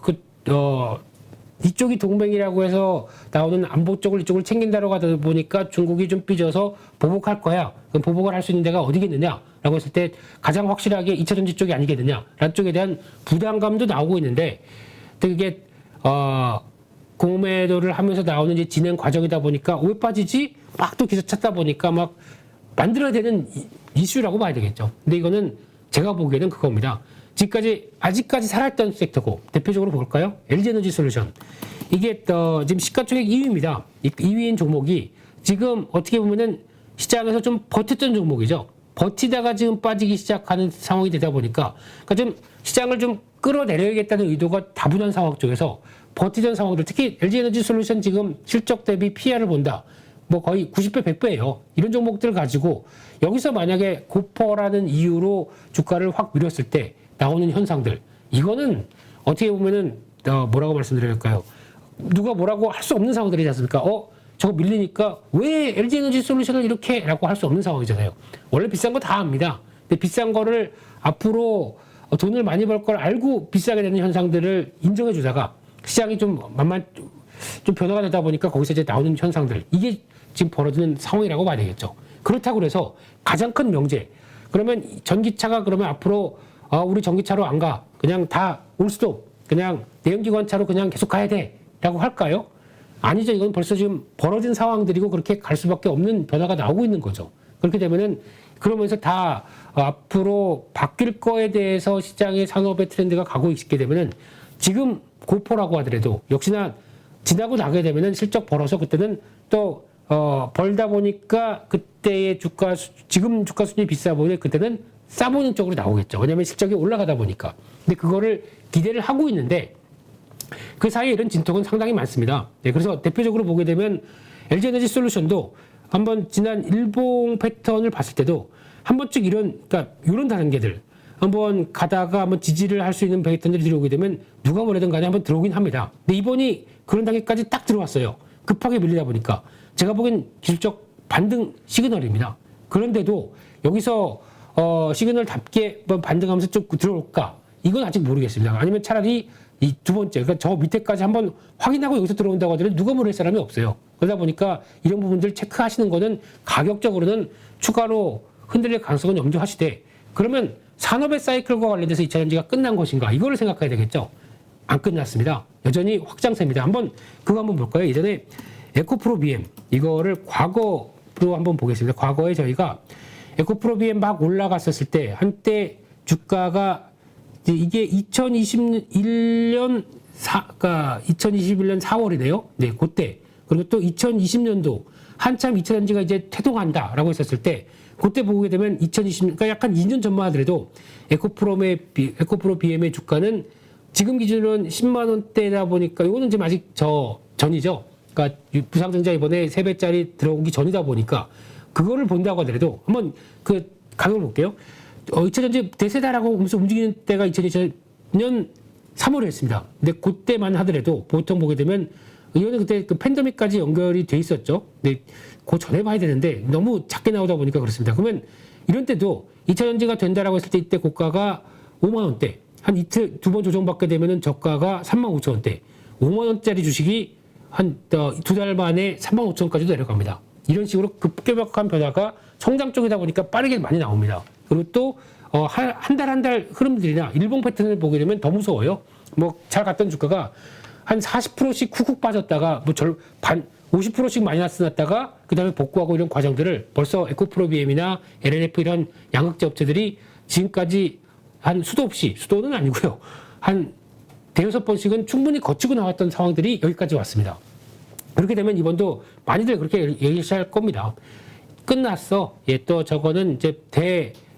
이쪽이 동맹이라고 해서 나오는 안보 쪽을 이쪽을 챙긴다고 하다 보니까 중국이 좀 삐져서 보복할 거야. 그럼 보복을 할 수 있는 데가 어디겠느냐라고 했을 때 가장 확실하게 2차 전지 쪽이 아니겠느냐라는 쪽에 대한 부담감도 나오고 있는데 그게 공매도를 하면서 나오는 이제 진행 과정이다 보니까 왜 빠지지? 막 또 기사 찾다 보니까 막 만들어야 되는 이슈라고 봐야 되겠죠. 근데 이거는 제가 보기에는 그겁니다. 아직까지 살아있던 섹터고 대표적으로 볼까요? LG에너지 솔루션. 이게 지금 시가총액 2위입니다. 2위인 종목이 지금 어떻게 보면은 시장에서 좀 버텼던 종목이죠. 버티다가 지금 빠지기 시작하는 상황이 되다 보니까 그러니까 좀 시장을 좀 끌어내려야겠다는 의도가 다분한 상황 쪽에서 버티던 상황들 특히 LG에너지 솔루션 지금 실적 대비 PR을 본다. 뭐 거의 90배, 100배예요. 이런 종목들을 가지고 여기서 만약에 고퍼라는 이유로 주가를 확 밀었을 때 나오는 현상들 이거는 어떻게 보면은 뭐라고 말씀드려야 할까요? 누가 뭐라고 할 수 없는 상황들이지 않습니까? 저거 밀리니까 왜 LG에너지 솔루션을 이렇게 라고 할 수 없는 상황이잖아요. 원래 비싼 거 다 압니다. 근데 비싼 거를 앞으로 돈을 많이 벌 걸 알고 비싸게 되는 현상들을 인정해 주다가 시장이 좀 변화가 되다 보니까 거기서 이제 나오는 현상들 이게 지금 벌어지는 상황이라고 봐야 되겠죠. 그렇다고 그래서 가장 큰 명제 그러면 전기차가 그러면 앞으로 우리 전기차로 안 가 그냥 다 올스톱 그냥 내연기관차로 그냥 계속 가야 돼 라고 할까요? 아니죠. 이건 벌써 지금 벌어진 상황들이고 그렇게 갈 수밖에 없는 변화가 나오고 있는 거죠. 그렇게 되면은 그러면서 다 앞으로 바뀔 거에 대해서 시장의 산업의 트렌드가 가고 있게 되면은 지금 고포라고 하더라도 역시나 지나고 나게 되면은 실적 벌어서 그때는 또 벌다 보니까 그때의 지금 주가 수준이 비싸 보이는데 그때는 싸 보이는 쪽으로 나오겠죠. 왜냐하면 실적이 올라가다 보니까. 근데 그거를 기대를 하고 있는데 그 사이에 이런 진통은 상당히 많습니다. 네, 그래서 대표적으로 보게 되면 LG에너지 솔루션도 한번 지난 일봉 패턴을 봤을 때도 한 번씩 이런 단계들 한번 가다가 한번 지지를 할 수 있는 패턴들이 들어오게 되면 누가 뭐래든 간에 한번 들어오긴 합니다. 근데 이번이 그런 단계까지 딱 들어왔어요. 급하게 밀리다 보니까 제가 보기엔 기술적 반등 시그널입니다. 그런데도 여기서 시그널답게 뭐 반등하면서 좀 들어올까? 이건 아직 모르겠습니다. 아니면 차라리 이 두 번째, 그러니까 저 밑에까지 한번 확인하고 여기서 들어온다고 하더라도 누가 모를 사람이 없어요. 그러다 보니까 이런 부분들 체크하시는 거는 가격적으로는 추가로 흔들릴 가능성은 염두하시되, 그러면 산업의 사이클과 관련돼서 2차 전지가 끝난 것인가? 이거를 생각해야 되겠죠. 안 끝났습니다. 여전히 확장세입니다. 그거 한번 볼까요? 예전에 에코프로 BM 이거를 과거로 한번 보겠습니다. 과거에 저희가 에코프로 BM 막 올라갔었을 때 한때 주가가 이게 2021년 4월이네요. 네, 그때. 그리고 또 2020년도 한참 2차 전지가 이제 태동한다라고 했었을 때, 그때 보게 되면 그러니까 약간 2년 전만 하더라도 에코프로 BM의 주가는 지금 기준으로는 10만 원대다 보니까 이거는 지금 아직 전이죠. 그러니까 부상증자 이번에 3배짜리 들어오기 전이다 보니까 그거를 본다고 하더라도 한번 그 가격을 볼게요. 2차 전지 대세다라고 하면서 움직이는 때가 2020년 3월이었습니다. 근데 그때만 하더라도 보통 보게 되면 이거는 그때 그 팬데믹까지 연결이 돼 있었죠. 근데 그 전에 봐야 되는데 너무 작게 나오다 보니까 그렇습니다. 그러면 이런 때도 2차 전지가 된다라고 했을 때 이때 고가가 5만 원대, 한 이틀 두 번 조정받게 되면은 저가가 3만 5천 원대, 5만 원짜리 주식이 한 두 달 만에 3만 5천 원까지도 내려갑니다. 이런 식으로 급격한 변화가 성장 쪽이다 보니까 빠르게 많이 나옵니다. 그리고 또 한 달 흐름들이나 일봉 패턴을 보게 되면 더 무서워요. 뭐 잘 갔던 주가가 한 40%씩 쿡쿡 빠졌다가 뭐 50%씩 마이너스 났다가 그다음에 복구하고 이런 과정들을 벌써 에코프로 BM이나 LNF 이런 양극재 업체들이 지금까지 한 수도는 아니고요. 한 대여섯 번씩은 충분히 거치고 나왔던 상황들이 여기까지 왔습니다. 그렇게 되면 이번도 많이들 그렇게 얘기할 겁니다. 끝났어. 예, 또 저거는 이제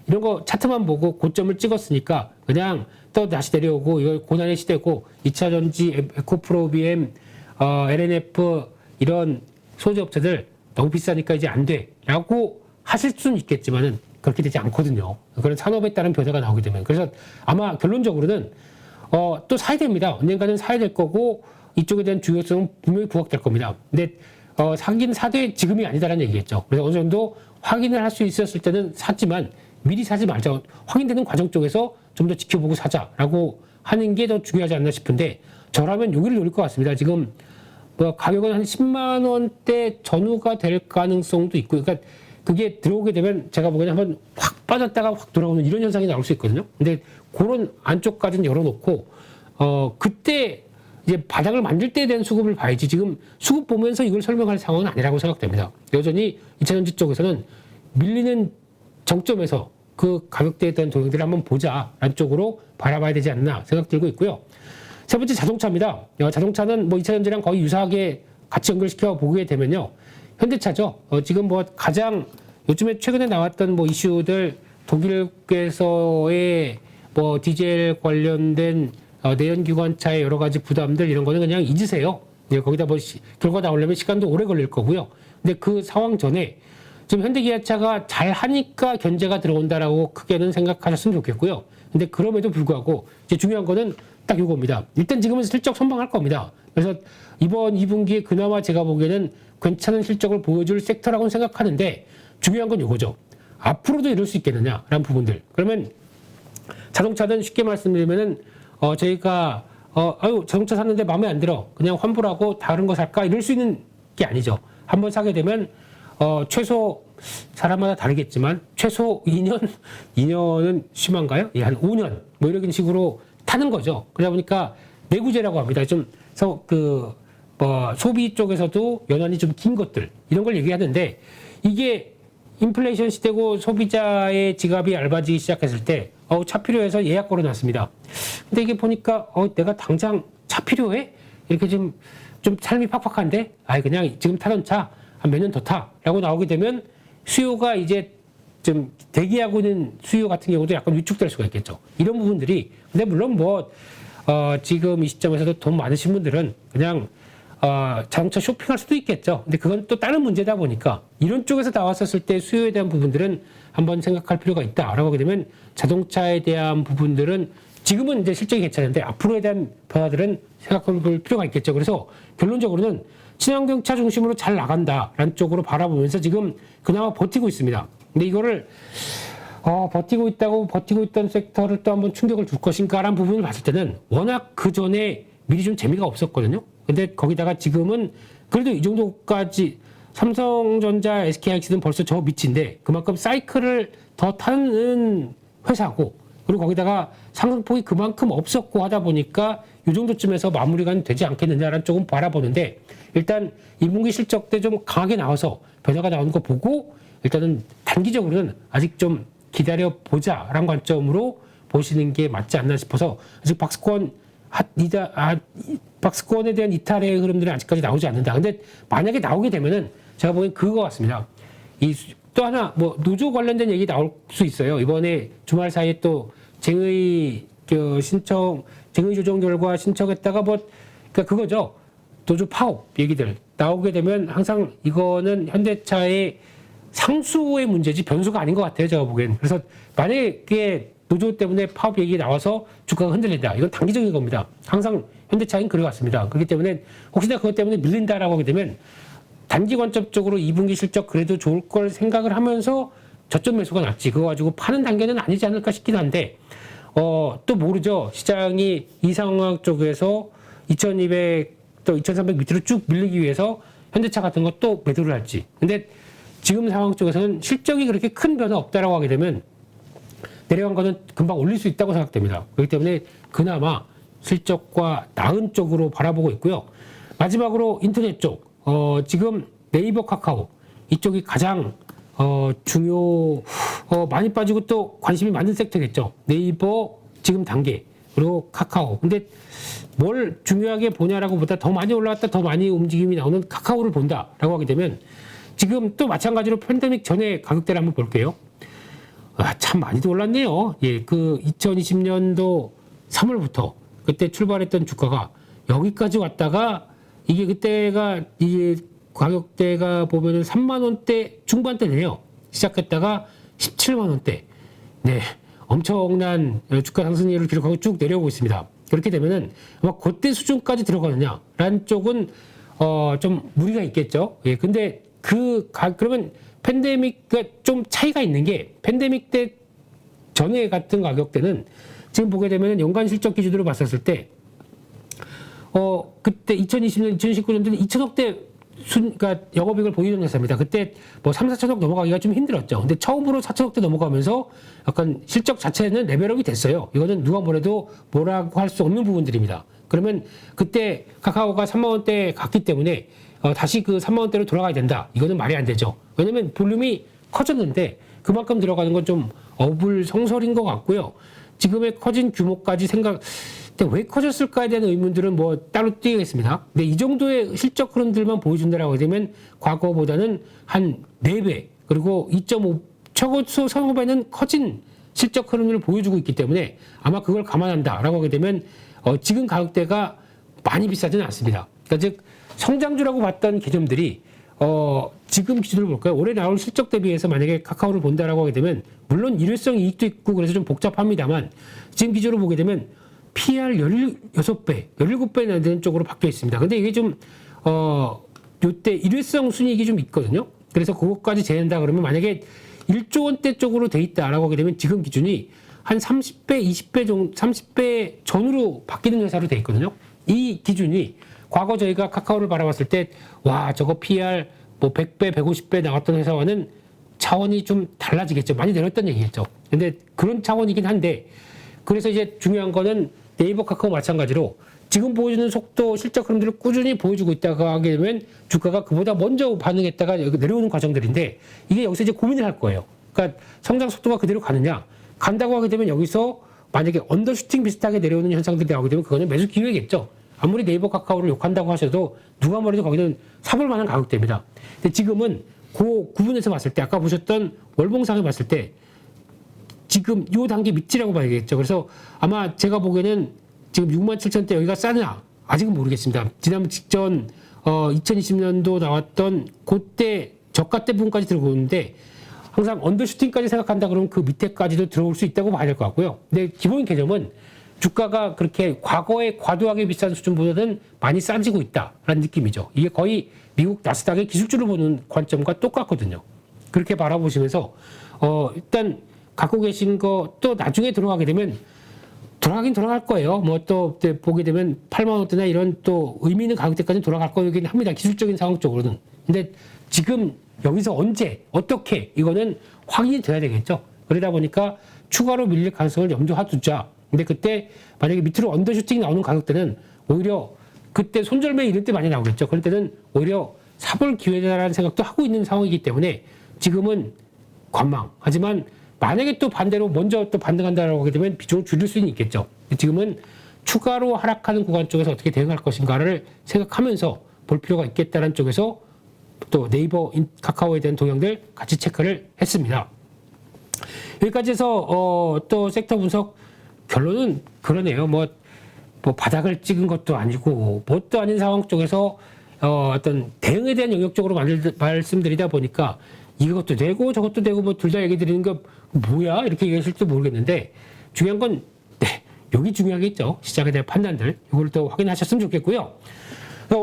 이런 거 차트만 보고 고점을 찍었으니까 그냥 또 다시 내려오고 이거 고난의 시대고 2차 전지, 에코프로 BM, LNF 이런 소재 업체들 너무 비싸니까 이제 안 돼라고 하실 수는 있겠지만은 그렇게 되지 않거든요. 그런 산업에 따른 변화가 나오게 되면. 그래서 아마 결론적으로는 또 사야 됩니다. 언젠가는 사야 될 거고 이쪽에 대한 중요성은 분명히 부각될 겁니다. 근데 사긴 사되 지금이 아니다라는 얘기겠죠. 그래서 어느 정도 확인을 할 수 있었을 때는 샀지만 미리 사지 말자. 확인되는 과정 쪽에서 좀 더 지켜보고 사자라고 하는 게 더 중요하지 않나 싶은데, 저라면 여기를 노릴 것 같습니다. 지금 뭐 가격은 한 10만 원대 전후가 될 가능성도 있고, 그러니까 그게 들어오게 되면 제가 보기에는 한번 확 빠졌다가 확 돌아오는 이런 현상이 나올 수 있거든요. 근데 그런 안쪽까지는 열어놓고 그때 이제 바닥을 만들 때에 대한 수급을 봐야지, 지금 수급 보면서 이걸 설명할 상황은 아니라고 생각됩니다. 여전히 2차 전지 쪽에서는 밀리는 정점에서 그 가격대에 대한 동향들을 한번 보자라는 쪽으로 바라봐야 되지 않나 생각 들고 있고요. 세 번째 자동차입니다. 자동차는 뭐 2차 전지랑 거의 유사하게 같이 연결시켜 보게 되면요. 현대차죠. 지금 뭐 가장 요즘에 최근에 나왔던 뭐 이슈들, 독일에서의 뭐 디젤 관련된 내연기관차의 여러 가지 부담들, 이런 거는 그냥 잊으세요. 거기다 뭐 결과 나오려면 시간도 오래 걸릴 거고요. 근데 그 상황 전에 지금 현대기아차가 잘 하니까 견제가 들어온다라고 크게는 생각하셨으면 좋겠고요. 근데 그럼에도 불구하고 이제 중요한 거는 딱 이겁니다. 일단 지금은 실적 선방할 겁니다. 그래서 이번 2분기에 그나마 제가 보기에는 괜찮은 실적을 보여줄 섹터라고는 생각하는데, 중요한 건 이거죠. 앞으로도 이럴 수 있겠느냐라는 부분들. 그러면 자동차는 쉽게 말씀드리면은 저희가 자동차 샀는데 마음에 안 들어, 그냥 환불하고 다른 거 살까, 이럴 수 있는 게 아니죠. 한번 사게 되면 최소 사람마다 다르겠지만 최소 2년은 심한가요? 예, 한 5년 뭐 이런 식으로 타는 거죠. 그러다 보니까 내구재라고 합니다. 좀 소비 쪽에서도 연한이 좀 긴 것들, 이런 걸 얘기하는데, 이게 인플레이션 시대고 소비자의 지갑이 얇아지기 시작했을 때 차 필요해서 예약 걸어놨습니다. 근데 이게 보니까 내가 당장 차 필요해? 이렇게 좀 삶이 팍팍한데, 그냥 지금 타던 차 한 몇 년 더 타라고 나오게 되면 수요가 이제 좀 대기하고 있는 수요 같은 경우도 약간 위축될 수가 있겠죠. 이런 부분들이, 근데 물론 지금 이 시점에서도 돈 많으신 분들은 그냥 자동차 쇼핑할 수도 있겠죠. 근데 그건 또 다른 문제다 보니까 이런 쪽에서 나왔었을 때 수요에 대한 부분들은 한번 생각할 필요가 있다라고 하게 되면, 자동차에 대한 부분들은 지금은 이제 실적이 괜찮은데 앞으로에 대한 변화들은 생각해 볼 필요가 있겠죠. 그래서 결론적으로는 친환경차 중심으로 잘 나간다라는 쪽으로 바라보면서 지금 그나마 버티고 있습니다. 근데 이거를 버티고 있다고 버티고 있던 섹터를 또 한번 충격을 줄 것인가라는 부분을 봤을 때는 워낙 그 전에 미리 좀 재미가 없었거든요. 근데 거기다가 지금은 그래도 이 정도까지 삼성전자, SK하이닉스는 벌써 저 밑인데 그만큼 사이클을 더 타는 회사고 그리고 거기다가 상승폭이 그만큼 없었고 하다 보니까 이 정도쯤에서 마무리가 되지 않겠느냐라는 쪽은 바라보는데 일단 2분기 실적 때 좀 강하게 나와서 변화가 나오는 거 보고 일단은 단기적으로는 아직 좀 기다려 보자라는 관점으로 보시는 게 맞지 않나 싶어서 아직 박스권에 대한 이탈의 흐름들이 아직까지 나오지 않는다. 근데 만약에 나오게 되면은 제가 보기엔 그거 같습니다. 또 하나 뭐 노조 관련된 얘기 나올 수 있어요. 이번에 주말 사이에 또 쟁의 조정 결과 신청했다가 그러니까 그거죠. 노조 파업 얘기들 나오게 되면 항상 이거는 현대차의 상수의 문제지 변수가 아닌 것 같아요. 제가 보기엔. 그래서 만약에 그게 노조 때문에 파업 얘기 나와서 주가가 흔들린다. 이건 단기적인 겁니다. 항상 현대차는 그래 왔습니다. 그렇기 때문에 혹시나 그것 때문에 밀린다라고 하게 되면 단기 관점적으로 2분기 실적 그래도 좋을 걸 생각을 하면서 저점 매수가 낫지. 그거 가지고 파는 단계는 아니지 않을까 싶긴 한데 또 모르죠. 시장이 이 상황 쪽에서 2200 또 2300 밑으로 쭉 밀리기 위해서 현대차 같은 거 또 매도를 할지. 근데 지금 상황 쪽에서는 실적이 그렇게 큰 변화 없다라고 하게 되면 내려간 거는 금방 올릴 수 있다고 생각됩니다. 그렇기 때문에 그나마 실적과 나은 쪽으로 바라보고 있고요. 마지막으로 인터넷 쪽, 지금 네이버, 카카오 이쪽이 가장 많이 빠지고 또 관심이 많은 섹터겠죠. 네이버 지금 단계 그리고 카카오. 근데 뭘 중요하게 보냐라고 보다 더 많이 올라왔다, 더 많이 움직임이 나오는 카카오를 본다라고 하게 되면 지금 또 마찬가지로 팬데믹 전에 가격대를 한번 볼게요. 참 많이도 올랐네요. 예, 그 2020년도 3월부터 그때 출발했던 주가가 여기까지 왔다가 이게 가격대가 보면은 3만 원대 중반대네요. 시작했다가 17만 원대. 네, 엄청난 주가 상승률을 기록하고 쭉 내려오고 있습니다. 그렇게 되면은 아마 그때 수준까지 들어가느냐라는 쪽은 좀 무리가 있겠죠. 예, 근데 그러면 팬데믹과 좀 차이가 있는 게 팬데믹 때 전에 같은 가격대는 지금 보게 되면 연간 실적 기준으로 봤었을 때 그때 2020년, 2019년도는 2천억대 그러니까 영업이익을 보이는 회사입니다. 그때 뭐 3, 4천억 넘어가기가 좀 힘들었죠. 근데 처음으로 4천억대 넘어가면서 약간 실적 자체는 레벨업이 됐어요. 이거는 누가 뭐래도 뭐라고 할 수 없는 부분들입니다. 그러면 그때 카카오가 3만 원대 갔기 때문에 다시 그 3만 원대로 돌아가야 된다. 이거는 말이 안 되죠. 왜냐면 볼륨이 커졌는데 그만큼 들어가는 건 좀 어불성설인 것 같고요. 지금의 커진 규모까지 근데 왜 커졌을까에 대한 의문들은 뭐 따로 띄겠습니다. 근데 이 정도의 실적 흐름들만 보여준다라고 하면 과거보다는 한 4배 그리고 2.5 최고수 선후배는 커진 실적 흐름을 보여주고 있기 때문에 아마 그걸 감안한다라고 하게 되면 지금 가격대가 많이 비싸지는 않습니다. 그러니까 즉 성장주라고 봤던 개념들이 지금 기준으로 볼까요? 올해 나올 실적 대비해서 만약에 카카오를 본다라고 하게 되면 물론 일회성 이익도 있고 그래서 좀 복잡합니다만 지금 기준으로 보게 되면 PR 16배, 17배 되는 쪽으로 바뀌어 있습니다. 근데 이게 좀 요때 일회성 순이익이 좀 있거든요. 그래서 그것까지 제한다 그러면 만약에 1조 원대 쪽으로 돼 있다라고 하게 되면 지금 기준이 한 30배, 20배 정도, 30배 전후로 바뀌는 회사로 돼 있거든요. 이 기준이 과거 저희가 카카오를 바라봤을 때, 와, 저거 PR 뭐 100배, 150배 나왔던 회사와는 차원이 좀 달라지겠죠. 많이 내렸던 얘기겠죠. 근데 그런 차원이긴 한데, 그래서 이제 중요한 거는 네이버, 카카오 마찬가지로 지금 보여주는 속도, 실적 흐름들을 꾸준히 보여주고 있다고 하게 되면 주가가 그보다 먼저 반응했다가 여기 내려오는 과정들인데, 이게 여기서 이제 고민을 할 거예요. 그러니까 성장 속도가 그대로 가느냐, 간다고 하게 되면 여기서 만약에 언더슈팅 비슷하게 내려오는 현상들이 나오게 되면 그거는 매수 기회겠죠. 아무리 네이버 카카오를 욕한다고 하셔도 누가 뭐래도 거기는 사볼 만한 가격대입니다. 근데 지금은 그 구분에서 봤을 때 아까 보셨던 월봉상에 봤을 때 지금 요 단계 밑이라고 봐야겠죠. 그래서 아마 제가 보기에는 지금 67,000대 여기가 싸냐 아직은 모르겠습니다. 지난번 직전 2020년도 나왔던 그때 저가대 부분까지 들어오는데 항상 언더슈팅까지 생각한다 그러면 그 밑에까지도 들어올 수 있다고 봐야 될 것 같고요. 근데 기본 개념은 주가가 그렇게 과거에 과도하게 비싼 수준보다는 많이 싸지고 있다라는 느낌이죠. 이게 거의 미국 나스닥의 기술주를 보는 관점과 똑같거든요. 그렇게 바라보시면서 일단 갖고 계신 거 또 나중에 들어가게 되면 돌아가긴 돌아갈 거예요. 뭐 또 보게 되면 8만 원대나 이런 또 의미 있는 가격대까지 돌아갈 거긴 합니다. 기술적인 상황 쪽으로는. 근데 지금 여기서 언제 어떻게 이거는 확인이 돼야 되겠죠. 그러다 보니까 추가로 밀릴 가능성을 염두하 두자. 근데 그때 만약에 밑으로 언더슈팅 나오는 가격대는 오히려 그때 손절매 이럴 때 많이 나오겠죠. 그럴 때는 오히려 사볼 기회다라는 생각도 하고 있는 상황이기 때문에 지금은 관망. 하지만 만약에 또 반대로 먼저 또 반등한다라고 하게 되면 비중을 줄일 수는 있겠죠. 지금은 추가로 하락하는 구간 쪽에서 어떻게 대응할 것인가를 생각하면서 볼 필요가 있겠다는 쪽에서 또 네이버, 카카오에 대한 동향들 같이 체크를 했습니다. 여기까지 해서 또 섹터 분석 결론은 그러네요. 뭐 바닥을 찍은 것도 아니고 뭣도 아닌 상황 쪽에서 어떤 대응에 대한 영역적으로 말씀드리다 보니까 이것도 되고 저것도 되고 뭐 둘 다 얘기 드리는 거 뭐야 이렇게 얘기하실지도 모르겠는데 중요한 건 네, 여기 중요하겠죠. 시장에 대한 판단들 이걸 또 확인하셨으면 좋겠고요.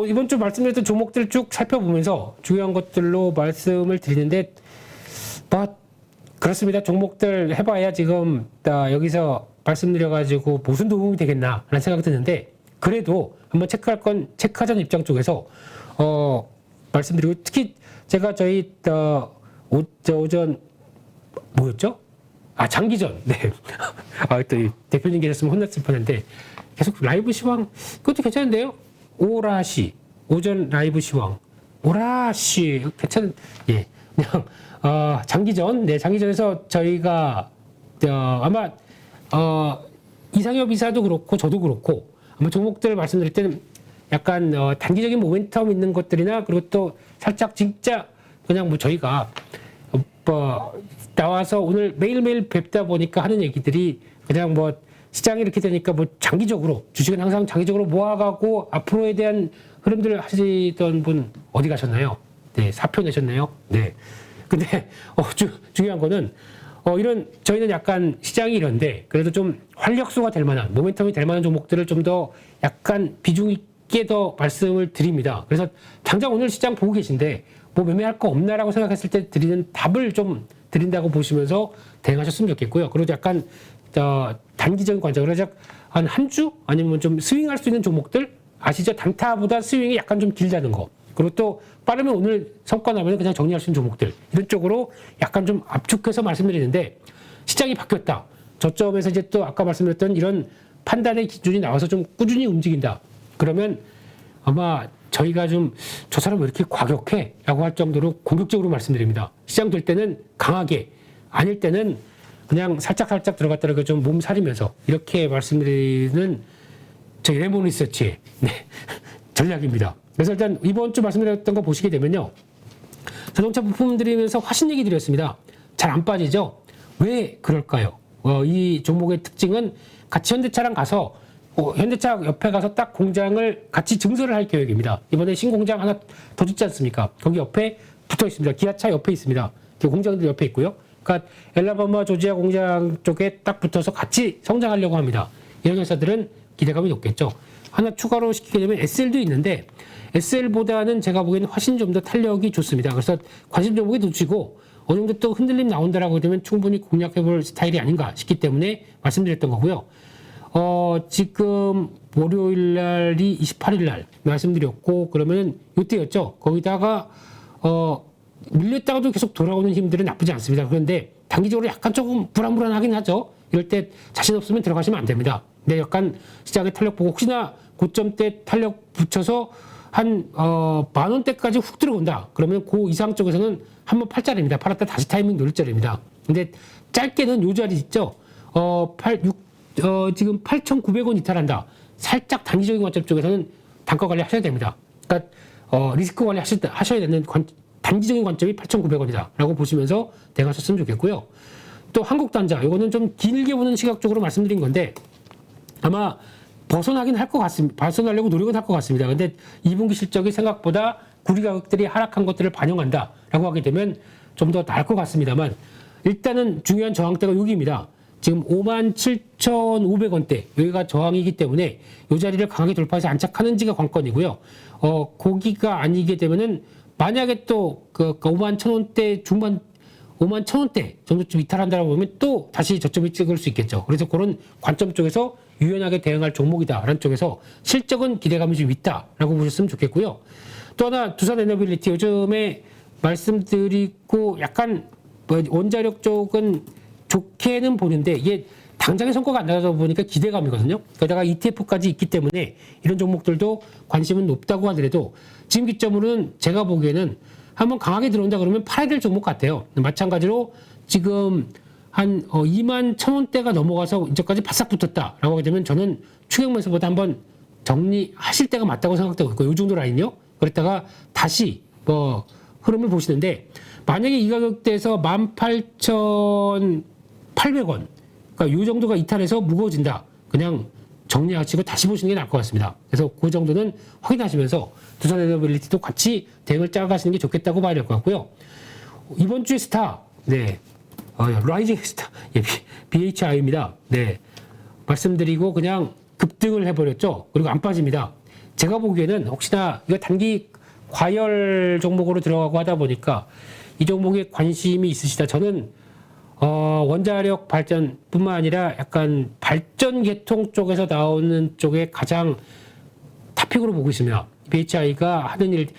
이번 주 말씀드렸던 종목들 쭉 살펴보면서 중요한 것들로 말씀을 드리는데 뭐 그렇습니다. 종목들 해봐야 지금 여기서 말씀드려가지고 무슨 도움이 되겠나 라는 생각이 드는데 그래도 한번 체크할 건 체크하자는 입장 쪽에서 말씀드리고 특히 제가 저희 오전 뭐였죠? 장기전. 네. 또 대표님 계셨으면 혼났을 뻔했는데 계속 라이브 시황 그것도 괜찮은데요. 오라시 오전 라이브 시황 오라시 괜찮은 예 그냥 장기전 네 장기전에서 저희가 아마 이상엽 이사도 그렇고 저도 그렇고 아마 종목들 말씀드릴 때는 약간 단기적인 모멘텀 있는 것들이나 그리고 또 살짝 진짜 그냥 뭐 저희가 나와서 오늘 매일매일 뵙다 보니까 하는 얘기들이 그냥 뭐 시장이 이렇게 되니까 뭐 장기적으로 주식은 항상 장기적으로 모아가고 앞으로에 대한 흐름들을 하시던 분 어디 가셨나요? 네, 사표 내셨나요? 네. 근데 중요한 거는 이런 저희는 약간 시장이 이런데 그래도 좀 활력소가 될 만한 모멘텀이 될 만한 종목들을 좀 더 약간 비중 있게 더 말씀을 드립니다. 그래서 당장 오늘 시장 보고 계신데 뭐 매매할 거 없나라고 생각했을 때 드리는 답을 좀 드린다고 보시면서 대응하셨으면 좋겠고요. 그리고 약간 단기적인 관점으로 한 주 아니면 좀 스윙할 수 있는 종목들 아시죠? 단타보다 스윙이 약간 좀 길다는 거. 그리고 또 빠르면 오늘 성과 나면 그냥 정리할 수 있는 종목들 이런 쪽으로 약간 좀 압축해서 말씀드리는데 시장이 바뀌었다. 저점에서 이제 또 아까 말씀드렸던 이런 판단의 기준이 나와서 좀 꾸준히 움직인다. 그러면 아마 저희가 좀 저 사람 왜 이렇게 과격해? 라고 할 정도로 공격적으로 말씀드립니다. 시장 될 때는 강하게 아닐 때는 그냥 살짝 들어갔다가 좀 몸살이면서 이렇게 말씀드리는 저희 레몬 리서치의 전략입니다. 그래서 일단 이번 주 말씀드렸던 거 보시게 되면요. 자동차 부품 드리면서 화신 얘기 드렸습니다. 잘 안 빠지죠? 왜 그럴까요? 이 종목의 특징은 같이 현대차랑 가서 현대차 옆에 가서 딱 공장을 같이 증설을 할 계획입니다. 이번에 신공장 하나 더 짓지 않습니까? 거기 옆에 붙어 있습니다. 기아차 옆에 있습니다. 공장들 옆에 있고요. 그러니까 엘라바마 조지아 공장 쪽에 딱 붙어서 같이 성장하려고 합니다. 이런 회사들은 기대감이 높겠죠. 하나 추가로 시키게 되면 SL도 있는데 SL보다는 제가 보기에는 훨씬 좀 더 탄력이 좋습니다. 그래서 관심 종목에 놓치고 어느 정도 또 흔들림 나온다라고 되면 충분히 공략해볼 스타일이 아닌가 싶기 때문에 말씀드렸던 거고요. 지금 월요일 날이 28일 날 말씀드렸고 그러면은 이때였죠. 거기다가 밀렸다가도 계속 돌아오는 힘들은 나쁘지 않습니다. 그런데 단기적으로 약간 조금 불안하긴 하죠. 이럴 때 자신 없으면 들어가시면 안 됩니다. 근데 약간 시장의 탄력 보고 혹시나 고점대 탄력 붙여서 한 만 원대까지 훅 들어온다. 그러면 그 이상 쪽에서는 한번 팔자리입니다. 팔았다 다시 타이밍 노릴 자리입니다. 근데 짧게는 요 자리 있죠. 지금 8,900원 이탈한다. 살짝 단기적인 관점 쪽에서는 단가 관리 하셔야 됩니다. 그러니까 리스크 관리 하셔야 되는 단기적인 관점이 8,900원이다. 라고 보시면서 대응하셨으면 좋겠고요. 또 한국단자, 이거는 좀 길게 보는 시각적으로 말씀드린 건데 아마 벗어나긴 할 것 같습니다. 벗어나려고 노력은 할 것 같습니다. 근데 2분기 실적이 생각보다 구리 가격들이 하락한 것들을 반영한다. 라고 하게 되면 좀 더 나을 것 같습니다만 일단은 중요한 저항대가 여기입니다. 지금 57,500원대 여기가 저항이기 때문에 이 자리를 강하게 돌파해서 안착하는지가 관건이고요. 거기가 아니게 되면은 만약에 또 그 51,000원대 중반 5만 1,000원대 정도쯤 이탈한다고 보면 또 다시 저점이 찍을 수 있겠죠. 그래서 그런 관점 쪽에서 유연하게 대응할 종목이다라는 쪽에서 실적은 기대감이 좀 있다라고 보셨으면 좋겠고요. 또 하나 두산에너빌리티 요즘에 말씀드리고 약간 원자력 쪽은 좋게는 보는데 이게 당장의 성과가 안 나다 보니까 기대감이거든요. 게다가 ETF까지 있기 때문에 이런 종목들도 관심은 높다고 하더라도 지금 기점으로는 제가 보기에는 한번 강하게 들어온다 그러면 팔아야 될 종목 같아요. 마찬가지로 지금 한 2만 1,000원대가 넘어가서 이제까지 바싹 붙었다라고 하게 되면 저는 추격 매수보다 한번 정리하실 때가 맞다고 생각되고 있고 이 정도 라인이요. 그랬다가 다시 흐름을 보시는데 만약에 이 가격대에서 18,800원 그러니까 이 정도가 이탈해서 무거워진다. 그냥 정리하시고 다시 보시는 게 나을 것 같습니다. 그래서 그 정도는 확인하시면서 두산에너빌리티도 같이 대응을 짜가시는 게 좋겠다고 봐야 될 것 같고요. 이번 주에 스타, 네, 라이징 스타, 예, BHI입니다. 네, 말씀드리고 그냥 급등을 해버렸죠. 그리고 안 빠집니다. 제가 보기에는 혹시나 이거 단기 과열 종목으로 들어가고 하다 보니까 이 종목에 관심이 있으시다. 저는 원자력 발전뿐만 아니라 약간 발전 계통 쪽에서 나오는 쪽에 가장 탑픽으로 보고 있습니다. BHI가 하는 일,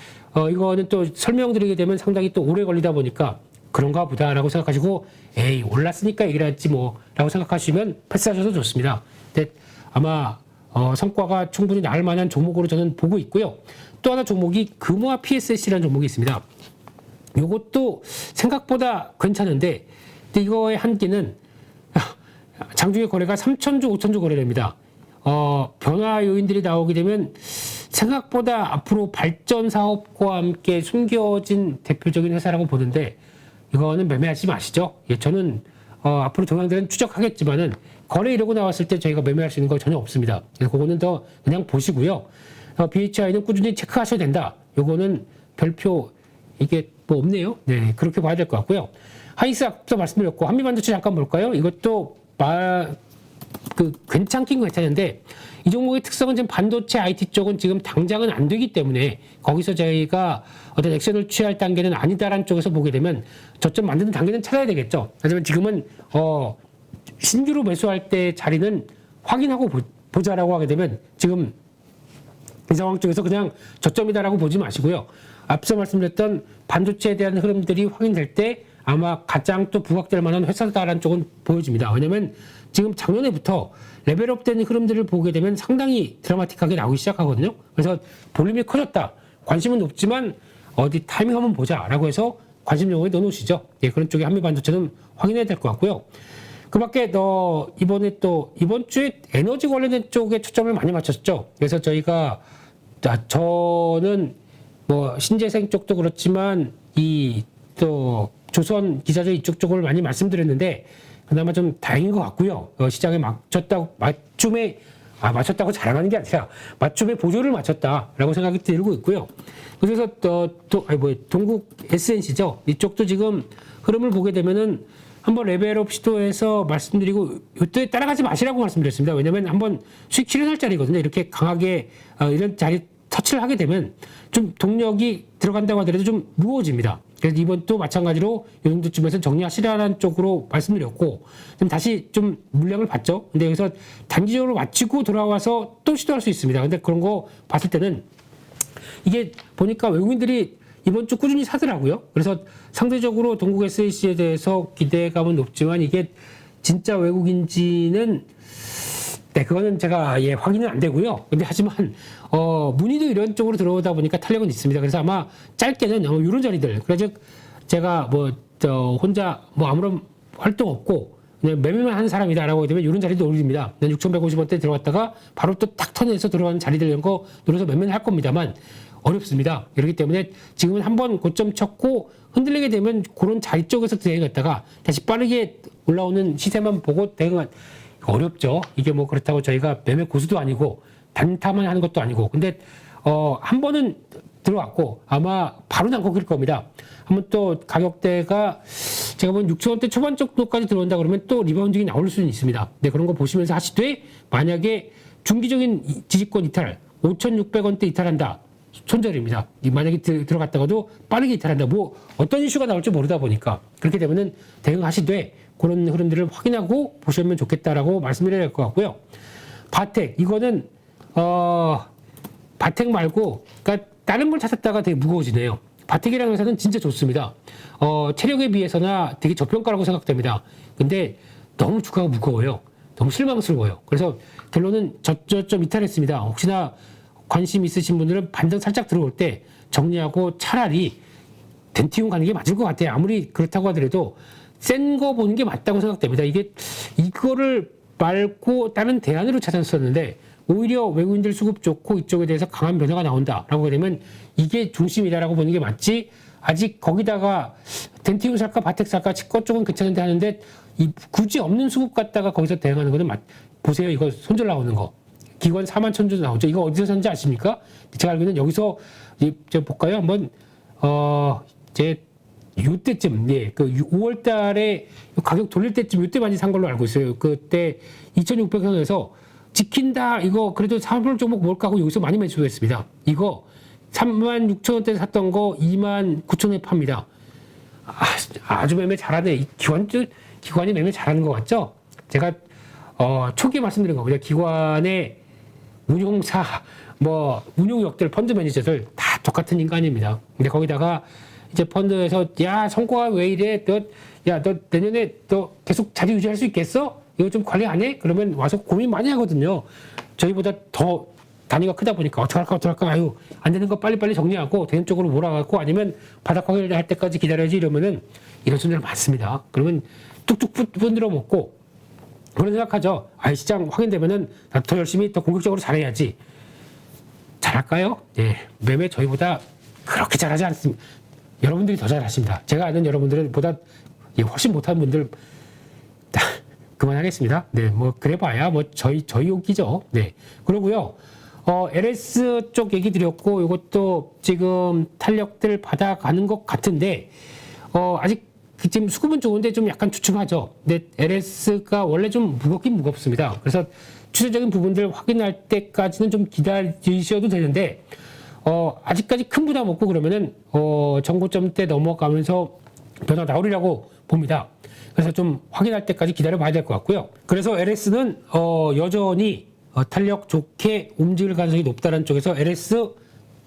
이거는 또 설명드리게 되면 상당히 또 오래 걸리다 보니까 그런가 보다라고 생각하시고, 에이, 올랐으니까 얘기를 했지 뭐, 라고 생각하시면 패스하셔도 좋습니다. 근데 아마, 성과가 충분히 나을 만한 종목으로 저는 보고 있고요. 또 하나 종목이 금화 PSC라는 종목이 있습니다. 요것도 생각보다 괜찮은데, 근데 이거의 한계는 장중에 거래가 3,000주, 5,000주 거래됩니다. 변화 요인들이 나오게 되면 생각보다 앞으로 발전 사업과 함께 숨겨진 대표적인 회사라고 보는데 이거는 매매하지 마시죠. 예, 저는 앞으로 동향들은 추적하겠지만은 거래 이러고 나왔을 때 저희가 매매할 수 있는 거 전혀 없습니다. 그래서 그거는 더 그냥 보시고요. BHI는 꾸준히 체크하셔야 된다. 요거는 별표 이게 뭐 없네요. 네, 그렇게 봐야 될 것 같고요. 하이닉스 앞서 말씀드렸고 한미반도체 잠깐 볼까요? 이것도 괜찮긴 괜찮은데 이 종목의 특성은 지금 반도체 IT 쪽은 지금 당장은 안 되기 때문에 거기서 저희가 어떤 액션을 취할 단계는 아니다라는 쪽에서 보게 되면 저점 만드는 단계는 찾아야 되겠죠. 하지만 지금은 신규로 매수할 때 자리는 확인하고 보자라고 하게 되면 지금 이 상황 쪽에서 그냥 저점이다라고 보지 마시고요. 앞서 말씀드렸던 반도체에 대한 흐름들이 확인될 때 아마 가장 또 부각될 만한 회사다라는 쪽은 보여집니다. 왜냐면 지금 작년에부터 레벨업되는 흐름들을 보게 되면 상당히 드라마틱하게 나오기 시작하거든요. 그래서 볼륨이 커졌다. 관심은 높지만 어디 타이밍 한번 보자라고 해서 관심 영역에 넣어놓으시죠. 예, 그런 쪽에 한미반도체는 확인해야 될 것 같고요. 그 밖에 이번 주에 에너지 관련된 쪽에 초점을 많이 맞췄죠. 그래서 저희가 저는 뭐 신재생 쪽도 그렇지만 또 조선 기자재 이쪽 쪽을 많이 말씀드렸는데 그나마 좀 다행인 것 같고요. 시장에 맞췄다고 자랑하는 게 아니라 맞춤에 보조를 맞췄다라고 생각이 들고 있고요. 그래서 동국 SNC죠. 이쪽도 지금 흐름을 보게 되면은 한번 레벨업 시도해서 말씀드리고 이때 따라가지 마시라고 말씀드렸습니다. 왜냐하면 한번 수익 실현할 자리거든요. 이렇게 강하게 이런 자리 터치를 하게 되면 좀 동력이 들어간다고 하더라도 좀 무거워집니다. 그래서 이번 또 마찬가지로 이 정도쯤에서 정리하시라는 쪽으로 말씀드렸고 좀 다시 좀 물량을 봤죠. 근데 여기서 단기적으로 마치고 돌아와서 또 시도할 수 있습니다. 근데 그런 거 봤을 때는 이게 보니까 외국인들이 이번 주 꾸준히 사더라고요. 그래서 상대적으로 동국 SAC에 대해서 기대감은 높지만 이게 진짜 외국인지는 네, 그거는 제가 확인은 안 되고요. 근데 하지만 문의도 이런 쪽으로 들어오다 보니까 탄력은 있습니다. 그래서 아마 짧게는 이런 자리들. 그래서 제가 혼자 아무런 활동 없고 그냥 매매만 하는 사람이다라고 하게 되면 이런 자리도 올립니다. 6,150원대 들어갔다가 바로 또 탁 턴해서 들어가는 자리들 이런 거 노려서 매매는 할 겁니다만 어렵습니다. 그렇기 때문에 지금은 한번 고점 쳤고 흔들리게 되면 그런 자리 쪽에서 대응했다가 다시 빠르게 올라오는 시세만 보고 대응한 어렵죠. 이게 뭐 그렇다고 저희가 매매 고수도 아니고 단타만 하는 것도 아니고 근데 한 번은 들어왔고 아마 바로 안 꺾일 겁니다. 한번 또 가격대가 제가 보면 6,000원대 초반 정도까지 들어온다 그러면 또 리바운딩이 나올 수는 있습니다. 네, 그런 거 보시면서 하시되 만약에 중기적인 지지권 이탈 5,600원대 이탈한다. 손절입니다. 만약에 들어갔다가도 빠르게 이탈한다. 뭐 어떤 이슈가 나올지 모르다 보니까 그렇게 되면은 대응하시되 그런 흐름들을 확인하고 보시면 좋겠다라고 말씀드려야 될 것 같고요. 바텍 이거는 바텍 말고 그러니까 다른 걸 찾았다가 되게 무거워지네요. 바텍이라는 회사는 진짜 좋습니다. 체력에 비해서나 되게 저평가라고 생각됩니다. 근데 너무 주가가 무거워요. 너무 실망스러워요. 그래서 결론은 저점 이탈했습니다. 혹시나 관심 있으신 분들은 반등 살짝 들어올 때 정리하고 차라리 덴티움 가는 게 맞을 것 같아요. 아무리 그렇다고 하더라도 센 거 보는 게 맞다고 생각됩니다. 이거를 말고 다른 대안으로 찾았었는데 오히려 외국인들 수급 좋고 이쪽에 대해서 강한 변화가 나온다라고 하게 되면 이게 중심이다라고 보는 게 맞지. 아직 거기다가 덴티움 살까 바텍 살까 치과 쪽은 괜찮은데 하는데 굳이 없는 수급 갖다가 거기서 대응하는 거는 보세요. 이거 손절 나오는 거. 기관 4만 천주 나오죠. 이거 어디서 산지 아십니까? 제가 알기로는 여기서 제가 볼까요? 한번 제 요때쯤 그 5월 달에 가격 돌릴 때쯤 요때 많이 산 걸로 알고 있어요. 그때 2,600원에서 지킨다. 이거 그래도 3월 종목 뭘까 하고 여기서 많이 매수했습니다. 이거 36,000원대 샀던 거 29,000원에 팝니다. 아주 매매 잘하네. 이 기관이 매매 잘하는 것 같죠? 제가 초기에 말씀드린 겁니다. 기관의 운용사, 운용역들, 펀드 매니저들 다 똑같은 인간입니다. 근데 거기다가 이제 펀드에서 야 성과가 왜 이래? 너 내년에 너 계속 자리 유지할 수 있겠어? 이거 좀 관리 안 해? 그러면 와서 고민 많이 하거든요. 저희보다 더 단위가 크다 보니까 어떡할까 아유 안 되는 거 빨리빨리 정리하고 되는 쪽으로 몰아가고 아니면 바닥 확인할 때까지 기다려야지 이러면은 이런 손들 많습니다. 그러면 뚝뚝 분들어 먹고 그런 생각하죠. 시장 확인되면은 나 더 열심히 더 공격적으로 잘해야지. 잘할까요? 예, 매매 저희보다 그렇게 잘하지 않습니다. 여러분들이 더 잘하십니다. 제가 아는 여러분들은 보다 훨씬 못하는 분들 그만하겠습니다. 네, 그래봐야 저희 욕이죠. 네, 그러고요. LS 쪽 얘기 드렸고 이것도 지금 탄력들 받아가는 것 같은데 아직 지금 수급은 좋은데 좀 약간 주춤하죠. 근데 LS가 원래 좀 무겁긴 무겁습니다. 그래서 추세적인 부분들 확인할 때까지는 좀 기다리셔도 되는데 아직까지 큰 부담 없고 그러면은 정고점대 넘어가면서 변화 나오리라고 봅니다. 그래서 좀 확인할 때까지 기다려 봐야 될 것 같고요. 그래서 LS는 여전히 탄력 좋게 움직일 가능성이 높다는 쪽에서 LS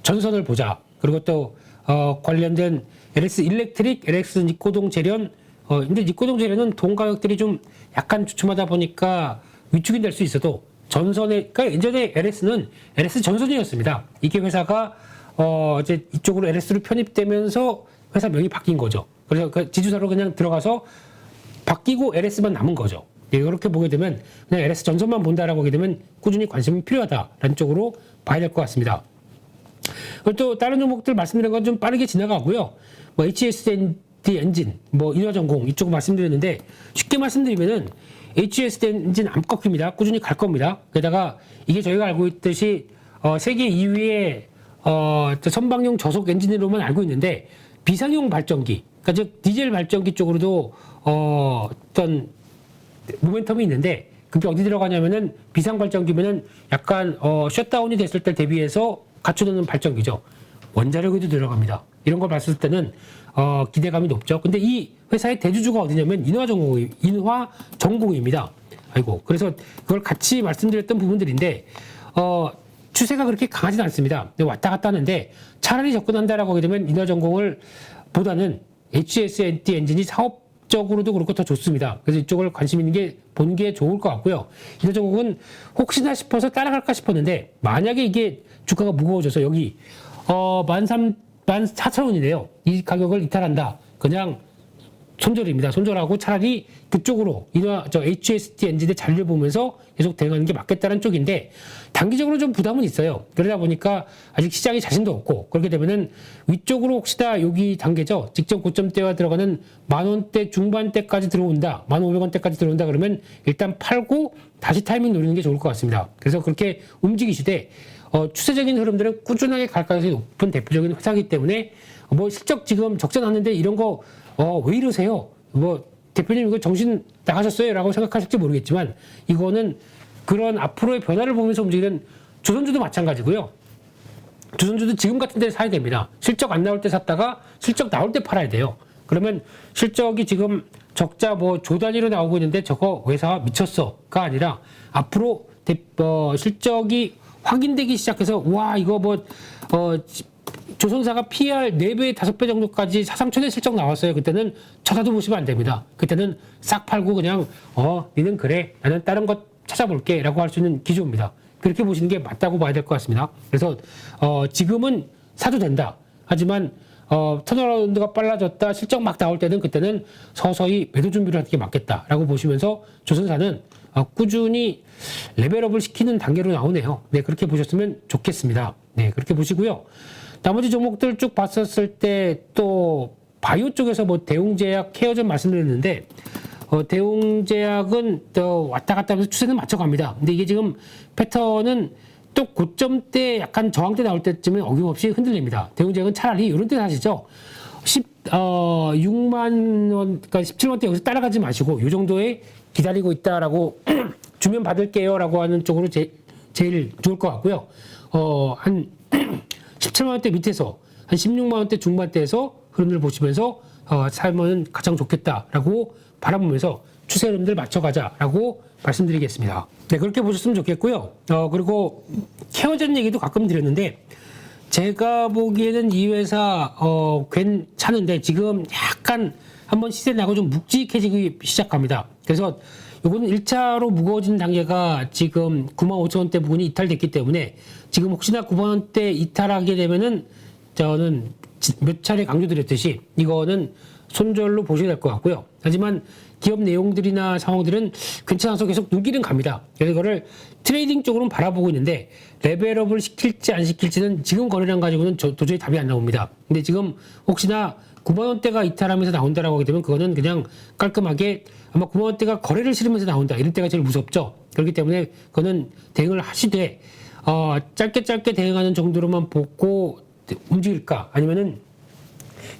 전선을 보자. 그리고 또 관련된 LS 일렉트릭, LS 니코동 재련. 근데 니코동 재련은 돈 가격들이 좀 약간 주춤하다 보니까 위축이 될 수 있어도 그러니까 예전에 LS는 LS 전선이었습니다. 이게 회사가 이제 이쪽으로 LS로 편입되면서 회사 명이 바뀐 거죠. 그래서 그 지주사로 그냥 들어가서 바뀌고 LS만 남은 거죠. 이렇게 보게 되면 그냥 LS 전선만 본다라고 하게 되면 꾸준히 관심이 필요하다라는 쪽으로 봐야 될 것 같습니다. 그리고 또 다른 종목들 말씀드린 건 좀 빠르게 지나가고요. HSD 엔진, 인화전공 이쪽 말씀드렸는데 쉽게 말씀드리면은 HSD 엔진 안 꺾입니다. 꾸준히 갈 겁니다. 게다가 이게 저희가 알고 있듯이 세계 2위의 선박용 저속 엔진으로만 알고 있는데 비상용 발전기, 그러니까 즉 디젤 발전기 쪽으로도 어떤 모멘텀이 있는데 그게 어디 들어가냐면은 비상 발전기면은 약간 셧다운이 됐을 때 대비해서 갖춰놓는 발전기죠. 원자력에도 들어갑니다. 이런 걸 봤을 때는 기대감이 높죠. 근데 이 회사의 대주주가 어디냐면 인화전공입니다. 그래서 그걸 같이 말씀드렸던 부분들인데 추세가 그렇게 강하지는 않습니다. 왔다 갔다 하는데 차라리 접근한다라고 하게 되면 인화전공을 보다는 HSD 엔진이 사업적으로도 그렇고 더 좋습니다. 그래서 이쪽을 관심 있는 게 본 게 좋을 것 같고요. 인화전공은 혹시나 싶어서 따라갈까 싶었는데 만약에 이게 주가가 무거워져서 여기 14,000원이래요. 이 가격을 이탈한다. 그냥 손절입니다. 손절하고 차라리 그쪽으로 HSD 엔진의 자리를 보면서 계속 대응하는 게 맞겠다는 쪽인데 단기적으로 좀 부담은 있어요. 그러다 보니까 아직 시장에 자신도 없고 그렇게 되면은 위쪽으로 혹시나 여기 단계죠. 직전 고점대와 들어가는 10,000원대 중반대까지 들어온다. 15,000원대까지 들어온다 그러면 일단 팔고 다시 타이밍 노리는 게 좋을 것 같습니다. 그래서 그렇게 움직이시되 추세적인 흐름들은 꾸준하게 갈 가능성이 높은 대표적인 회사이기 때문에 실적 지금 적자 났는데 이런 거 왜 이러세요? 대표님 이거 정신 나가셨어요? 라고 생각하실지 모르겠지만 이거는 그런 앞으로의 변화를 보면서 움직이는 조선주도 마찬가지고요. 조선주도 지금 같은 데 사야 됩니다. 실적 안 나올 때 샀다가 실적 나올 때 팔아야 돼요. 그러면 실적이 지금 적자 뭐 조 단위로 나오고 있는데 저거 회사 미쳤어가 아니라 앞으로 실적이 확인되기 시작해서 와 이거 조선사가 PR 4배, 5배 정도까지 사상천외 실적 나왔어요. 그때는 쳐다도 보시면 안 됩니다. 그때는 싹 팔고 그냥 니는 그래 나는 다른 것 찾아볼게 라고 할 수 있는 기조입니다. 그렇게 보시는 게 맞다고 봐야 될 것 같습니다. 그래서 지금은 사도 된다. 하지만 턴어라운드가 빨라졌다. 실적 막 나올 때는 그때는 서서히 매도 준비를 하는 게 맞겠다라고 보시면서 조선사는 꾸준히 레벨업을 시키는 단계로 나오네요. 네, 그렇게 보셨으면 좋겠습니다. 네, 그렇게 보시고요. 나머지 종목들 쭉 봤었을 때 또 바이오 쪽에서 뭐 대웅제약, 케어전 말씀드렸는데 대웅제약은 또 왔다 갔다 하면서 추세는 맞춰갑니다. 근데 이게 지금 패턴은 또 고점대 약간 저항대 나올 때쯤에 어김없이 흔들립니다. 대웅제약은 차라리 이런 때 사시죠. 6만 원, 그러니까 17만원대 여기서 따라가지 마시고 이 정도에 기다리고 있다라고 주면 받을게요라고 하는 쪽으로 제일 좋을 것 같고요. 한 17만원대 밑에서 한 16만원대 중반대에서 흐름을 보시면서 살면 가장 좋겠다라고 바라보면서 추세 흐름들 맞춰가자라고 말씀드리겠습니다. 네, 그렇게 보셨으면 좋겠고요. 그리고 케어전 얘기도 가끔 드렸는데 제가 보기에는 이 회사 괜찮은데 지금 약간 한번 시세 나고 좀 묵직해지기 시작합니다. 그래서 요거는 1차로 무거워진 단계가 지금 95,000원대 부분이 이탈됐기 때문에 지금 혹시나 9만원대 이탈하게 되면은 저는 몇 차례 강조드렸듯이 이거는 손절로 보셔야 될 것 같고요. 하지만 기업 내용들이나 상황들은 괜찮아서 계속 눈길은 갑니다. 그래서 이거를 트레이딩 쪽으로는 바라보고 있는데 레벨업을 시킬지 안 시킬지는 지금 거래량 가지고는 도저히 답이 안 나옵니다. 근데 지금 혹시나 9만원대가 이탈하면서 나온다라고 하게 되면 그거는 그냥 깔끔하게 아마 9만원대가 거래를 실으면서 나온다. 이럴 때가 제일 무섭죠. 그렇기 때문에 그거는 대응을 하시되 짧게 대응하는 정도로만 보고 움직일까 아니면은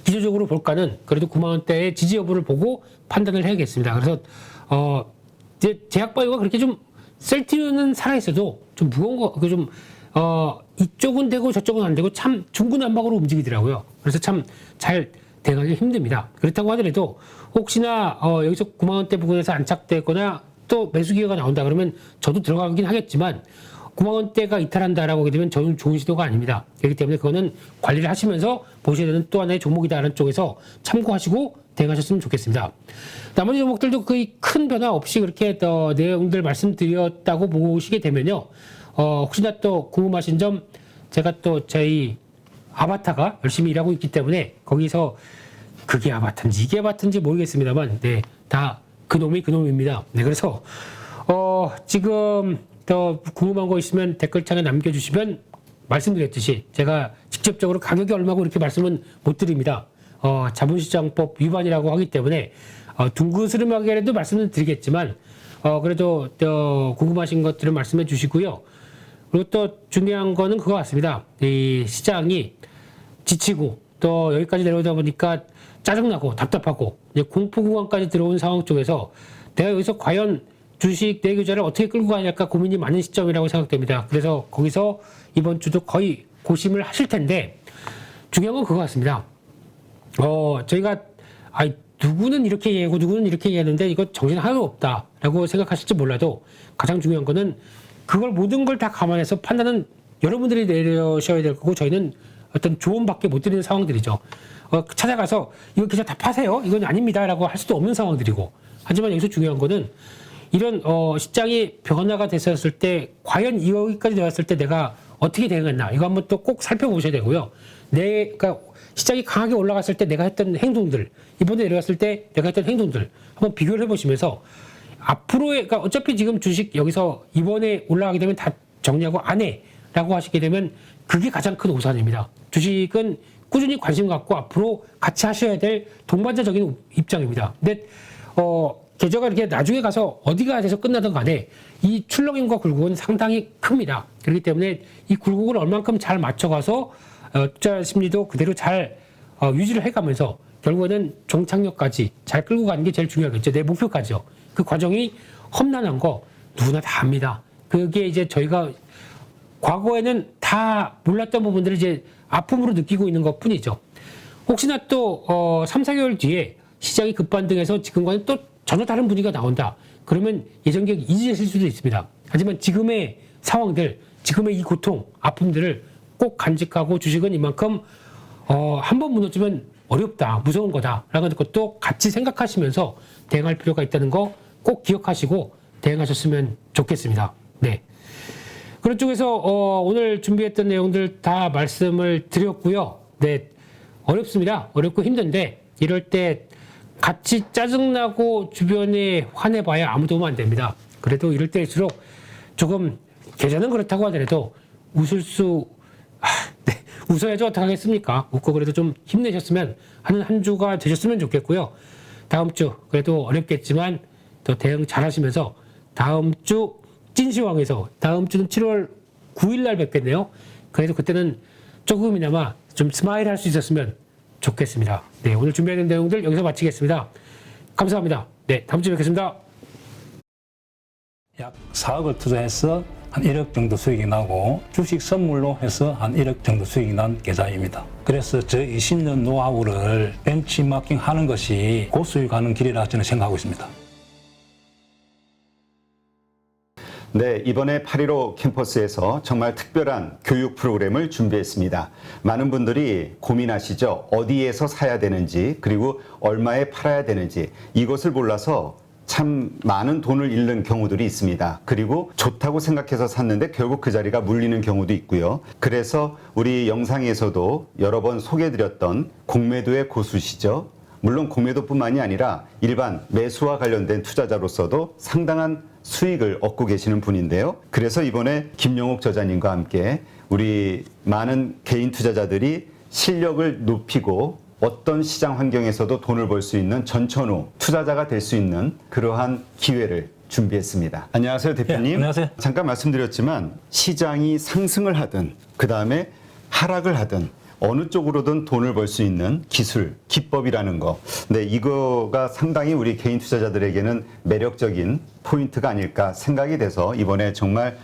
기초적으로 볼까는 그래도 9만원대의 지지 여부를 보고 판단을 해야겠습니다. 그래서 제약바이오가 그렇게 좀 셀트리온은 살아있어도 좀 무거운 거 이쪽은 되고 저쪽은 안 되고 참 중구난방으로 움직이더라고요. 그래서 참 잘 대응하기 힘듭니다. 그렇다고 하더라도 혹시나 여기서 9만원대 부근에서 안착됐거나 또 매수 기회가 나온다 그러면 저도 들어가긴 하겠지만 9만원대가 이탈한다라고 하게 되면 저는 좋은 시도가 아닙니다. 그렇기 때문에 그거는 관리를 하시면서 보셔야 되는 또 하나의 종목이다라는 쪽에서 참고하시고 대응하셨으면 좋겠습니다. 나머지 종목들도 거의 큰 변화 없이 그렇게 내용들 말씀드렸다고 보시게 되면요. 혹시나 또 궁금하신 점 제가 또 저희 아바타가 열심히 일하고 있기 때문에 거기서 그게 아바타인지 이게 아바타인지 모르겠습니다만 네, 다 그놈이 그놈입니다. 네, 그래서 지금 더 궁금한 거 있으면 댓글창에 남겨주시면 말씀드렸듯이 제가 직접적으로 가격이 얼마고 이렇게 말씀은 못 드립니다. 자본시장법 위반이라고 하기 때문에 둥그스름하게라도 말씀을 드리겠지만 그래도 궁금하신 것들을 말씀해 주시고요. 그리고 또 중요한 거는 그거 같습니다. 이 시장이 지치고 또 여기까지 내려오다 보니까 짜증나고 답답하고 이제 공포 구간까지 들어온 상황 쪽에서 내가 여기서 과연 주식 내규자를 어떻게 끌고 가냐까 고민이 많은 시점이라고 생각됩니다. 그래서 거기서 이번 주도 거의 고심을 하실 텐데 중요한 건 그거 같습니다. 저희가 누구는 이렇게 얘기하고 누구는 이렇게 얘기하는데 이거 정신 하나도 없다라고 생각하실지 몰라도 가장 중요한 거는 그걸 모든 걸 다 감안해서 판단은 여러분들이 내려셔야 될 거고 저희는 어떤 조언밖에 못 드리는 상황들이죠. 찾아가서 이거 기자 다 파세요. 이건 아닙니다라고 할 수도 없는 상황들이고 하지만 여기서 중요한 거는 이런 시장이 변화가 됐었을 때 과연 여기까지 내왔을 때 내가 어떻게 대응했나 이거 한번 또 꼭 살펴보셔야 되고요. 그러니까 시장이 강하게 올라갔을 때 내가 했던 행동들 이번에 내려갔을 때 내가 했던 행동들 한번 비교를 해보시면서 앞으로의 그러니까 어차피 지금 주식 여기서 이번에 올라가게 되면 다 정리하고 안 해라고 하시게 되면 그게 가장 큰 오산입니다. 주식은 꾸준히 관심 갖고 앞으로 같이 하셔야 될 동반자적인 입장입니다. 근데 계좌가 이렇게 나중에 가서 어디가 돼서 끝나든 간에 이 출렁임과 굴곡은 상당히 큽니다. 그렇기 때문에 이 굴곡을 얼만큼 잘 맞춰가서 투자 심리도 그대로 잘 유지를 해가면서 결국에는 종착역까지 잘 끌고 가는 게 제일 중요하겠죠. 내 목표까지요. 그 과정이 험난한 거 누구나 다 압니다. 그게 이제 저희가 과거에는 다 몰랐던 부분들을 이제 아픔으로 느끼고 있는 것 뿐이죠. 혹시나 또 3, 4개월 뒤에 시장이 급반등해서 지금과는 또 전혀 다른 분위기가 나온다. 그러면 예전 계획 잊으실 수도 있습니다. 하지만 지금의 상황들, 지금의 이 고통, 아픔들을 꼭 간직하고 주식은 이만큼 한 번 무너지면 어렵다, 무서운 거다라는 것도 같이 생각하시면서 대응할 필요가 있다는 거 꼭 기억하시고 대응하셨으면 좋겠습니다. 네. 그런 쪽에서 오늘 준비했던 내용들 다 말씀을 드렸고요. 네, 어렵습니다. 어렵고 힘든데 이럴 때 같이 짜증나고 주변에 화내봐야 아무 도움 안 됩니다. 그래도 이럴 때일수록 조금 계좌는 그렇다고 하더라도 네, 웃어야죠. 어떡하겠습니까? 웃고 그래도 좀 힘내셨으면 하는 한 주가 되셨으면 좋겠고요. 다음 주 그래도 어렵겠지만 또 대응 잘 하시면서 다음 주 찐시황에서 다음 주는 7월 9일 날 뵙겠네요. 그래도 그때는 조금이나마 좀 스마일 할 수 있었으면 좋겠습니다. 네, 오늘 준비된 내용들 여기서 마치겠습니다. 감사합니다. 네, 다음 주에 뵙겠습니다. 약 4억을 투자해서 한 1억 정도 수익이 나고 주식 선물로 해서 한 1억 정도 수익이 난 계좌입니다. 그래서 저 20년 노하우를 벤치마킹 하는 것이 고수익 가는 길이라 저는 생각하고 있습니다. 네, 이번에 8.15 캠퍼스에서 정말 특별한 교육 프로그램을 준비했습니다. 많은 분들이 고민하시죠. 어디에서 사야 되는지, 그리고 얼마에 팔아야 되는지, 이것을 몰라서 참 많은 돈을 잃는 경우들이 있습니다. 그리고 좋다고 생각해서 샀는데 결국 그 자리가 물리는 경우도 있고요. 그래서 우리 영상에서도 여러 번 소개해드렸던 공매도의 고수시죠. 물론 공매도뿐만이 아니라 일반 매수와 관련된 투자자로서도 상당한 수익을 얻고 계시는 분인데요. 그래서 이번에 김용옥 저자님과 함께 우리 많은 개인 투자자들이 실력을 높이고 어떤 시장 환경에서도 돈을 벌 수 있는 전천후 투자자가 될 수 있는 그러한 기회를 준비했습니다. 안녕하세요, 대표님. 네, 안녕하세요. 잠깐 말씀드렸지만 시장이 상승을 하든 그 다음에 하락을 하든 어느 쪽으로든 돈을 벌 수 있는 기술, 기법이라는 거. 네, 이거가 상당히 우리 개인 투자자들에게는 매력적인 포인트가 아닐까 생각이 돼서 이번에 정말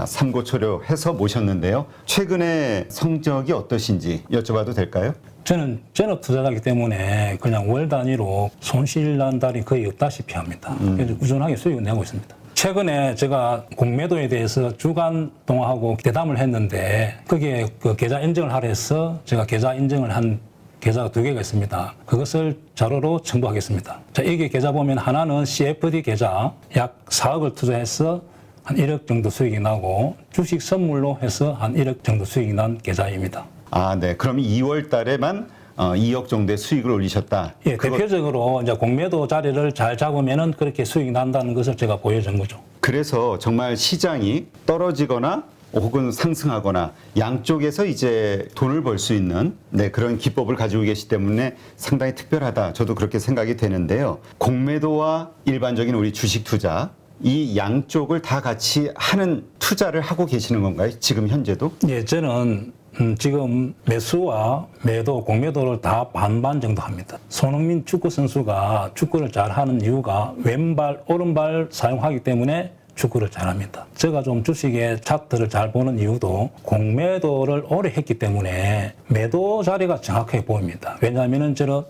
삼고초려해서 모셨는데요. 최근에 성적이 어떠신지 여쭤봐도 될까요? 저는 전업 투자자이기 때문에 그냥 월 단위로 손실 난 달이 거의 없다시피 합니다. 그래서 꾸준하게 수익을 내고 있습니다. 최근에 제가 공매도에 대해서 주간 동화하고 대담을 했는데 거기에 그 계좌 인증을 하려 해서 제가 계좌 인증을 한 계좌가 2개가 있습니다. 그것을 자료로 첨부하겠습니다. 자, 이게 계좌 보면 하나는 CFD 계좌 약 4억을 투자해서 한 1억 정도 수익이 나고 주식 선물로 해서 한 1억 정도 수익이 난 계좌입니다. 아, 네. 그럼 2월 달에만 2억 정도의 수익을 올리셨다. 예, 대표적으로 이제 공매도 자리를 잘 잡으면은 그렇게 수익이 난다는 것을 제가 보여준 거죠. 그래서 정말 시장이 떨어지거나 혹은 상승하거나 양쪽에서 이제 돈을 벌 수 있는 그런 기법을 가지고 계시기 때문에 상당히 특별하다. 저도 그렇게 생각이 되는데요. 공매도와 일반적인 우리 주식 투자 이 양쪽을 다 같이 하는 투자를 하고 계시는 건가요? 지금 현재도? 예, 저는 지금 매수와 매도, 공매도를 다 반반 정도 합니다. 손흥민 축구 선수가 축구를 잘하는 이유가 왼발, 오른발 사용하기 때문에 축구를 잘합니다. 제가 좀 주식의 차트를 잘 보는 이유도 공매도를 오래 했기 때문에 매도 자리가 정확하게 보입니다. 왜냐하면 저는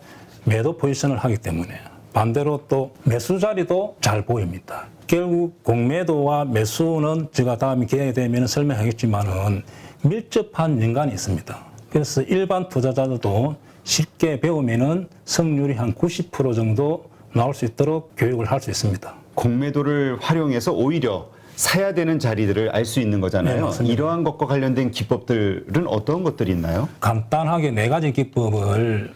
매도 포지션을 하기 때문에. 반대로 또 매수 자리도 잘 보입니다. 결국 공매도와 매수는 제가 다음에 기회가 되면 설명하겠지만은 밀접한 연관이 있습니다. 그래서 일반 투자자들도 쉽게 배우면은 성률이 한 90% 정도 나올 수 있도록 교육을 할 수 있습니다. 공매도를 활용해서 오히려 사야 되는 자리들을 알 수 있는 거잖아요. 네, 맞습니다. 이러한 것과 관련된 기법들은 어떤 것들이 있나요? 간단하게 4가지 기법을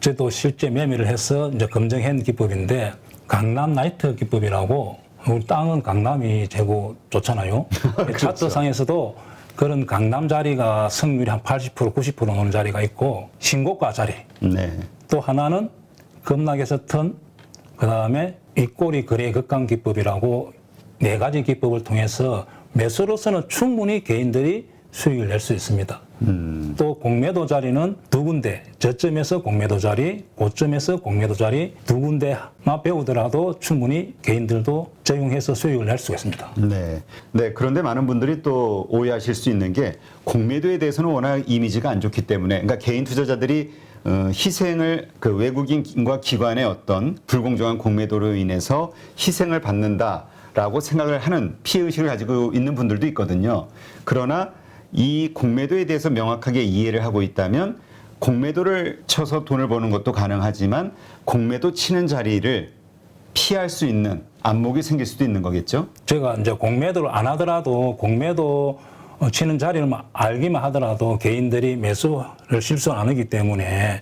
저도 실제 매매를 해서 이제 검증한 기법인데 강남 나이트 기법이라고 우리 땅은 강남이 최고 좋잖아요. 그렇죠. 차트상에서도 그런 강남 자리가 성률이 한 80%, 90% 노는 자리가 있고 신고가 자리. 네. 또 하나는 급락에서 턴, 그 다음에 윗꼬리 거래 극강 기법이라고 4가지 기법을 통해서 매수로서는 충분히 개인들이 수익을 낼 수 있습니다. 또 공매도 자리는 두 군데, 저점에서 공매도 자리, 고점에서 공매도 자리 두 군데만 배우더라도 충분히 개인들도 적용해서 수익을 낼 수가 있습니다. 네. 네. 그런데 많은 분들이 또 오해하실 수 있는 게 공매도에 대해서는 워낙 이미지가 안 좋기 때문에 그러니까 개인 투자자들이 희생을 그 외국인과 기관의 어떤 불공정한 공매도로 인해서 희생을 받는다라고 생각을 하는 피해의식을 가지고 있는 분들도 있거든요. 그러나 이 공매도에 대해서 명확하게 이해를 하고 있다면 공매도를 쳐서 돈을 버는 것도 가능하지만 공매도 치는 자리를 피할 수 있는 안목이 생길 수도 있는 거겠죠? 제가 이제 공매도를 안 하더라도 공매도 치는 자리를 알기만 하더라도 개인들이 매수를 실수 안 하기 때문에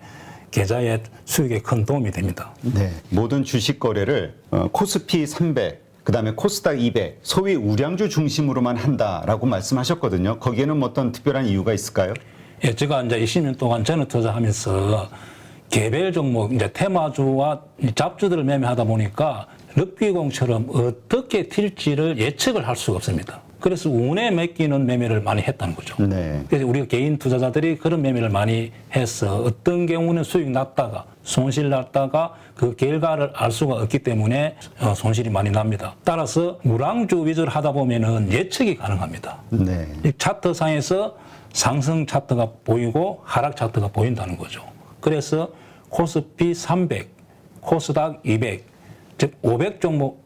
계좌의 수익에 큰 도움이 됩니다. 네. 모든 주식 거래를 코스피 300, 그다음에 코스닥 200, 소위 우량주 중심으로만 한다라고 말씀하셨거든요. 거기에는 뭐 어떤 특별한 이유가 있을까요? 예, 제가 이제 20년 동안 전업 투자하면서 개별 종목, 이제 테마주와 잡주들을 매매하다 보니까 럭비공처럼 어떻게 튈지를 예측을 할 수가 없습니다. 그래서 운에 맡기는 매매를 많이 했다는 거죠. 네. 그래서 우리가 개인 투자자들이 그런 매매를 많이 해서 어떤 경우는 수익 났다가 손실 났다가 그 결과를 알 수가 없기 때문에 손실이 많이 납니다. 따라서 우량주 위주로 하다 보면은 예측이 가능합니다. 네. 이 차트상에서 상승 차트가 보이고 하락 차트가 보인다는 거죠. 그래서 코스피 300, 코스닥 200, 즉 500 종목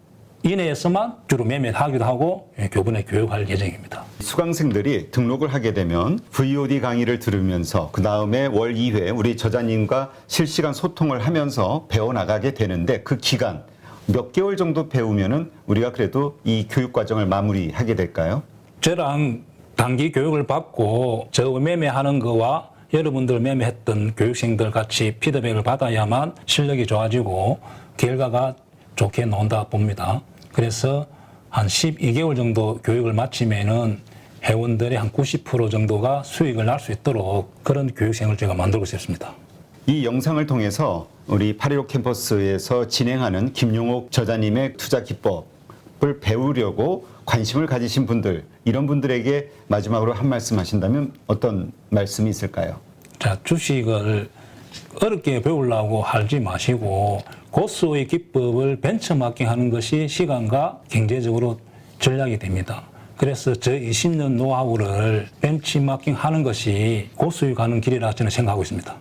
이내에서만 주로 매매를 하기도 하고 교본에 교육할 예정입니다. 수강생들이 등록을 하게 되면 VOD 강의를 들으면서 그 다음에 월 2회 우리 저자님과 실시간 소통을 하면서 배워나가게 되는데 그 기간 몇 개월 정도 배우면은 우리가 그래도 이 교육 과정을 마무리하게 될까요? 저랑 단기 교육을 받고 저 매매하는 거와 여러분들 매매했던 교육생들 같이 피드백을 받아야만 실력이 좋아지고 결과가 좋게 나온다 봅니다. 그래서 한 12개월 정도 교육을 마치면은 회원들의 한 90% 정도가 수익을 날 수 있도록 그런 교육생을 제가 만들고 싶습니다. 이 영상을 통해서 우리 8.15 캠퍼스에서 진행하는 김용옥 저자님의 투자 기법을 배우려고 관심을 가지신 분들, 이런 분들에게 마지막으로 한 말씀 하신다면 어떤 말씀이 있을까요? 자, 주식을 어렵게 배우려고 하지 마시고 고수의 기법을 벤처마킹하는 것이 시간과 경제적으로 전략이 됩니다. 그래서 저 20년 노하우를 벤치마킹하는 것이 고수익 가는 길이라 저는 생각하고 있습니다.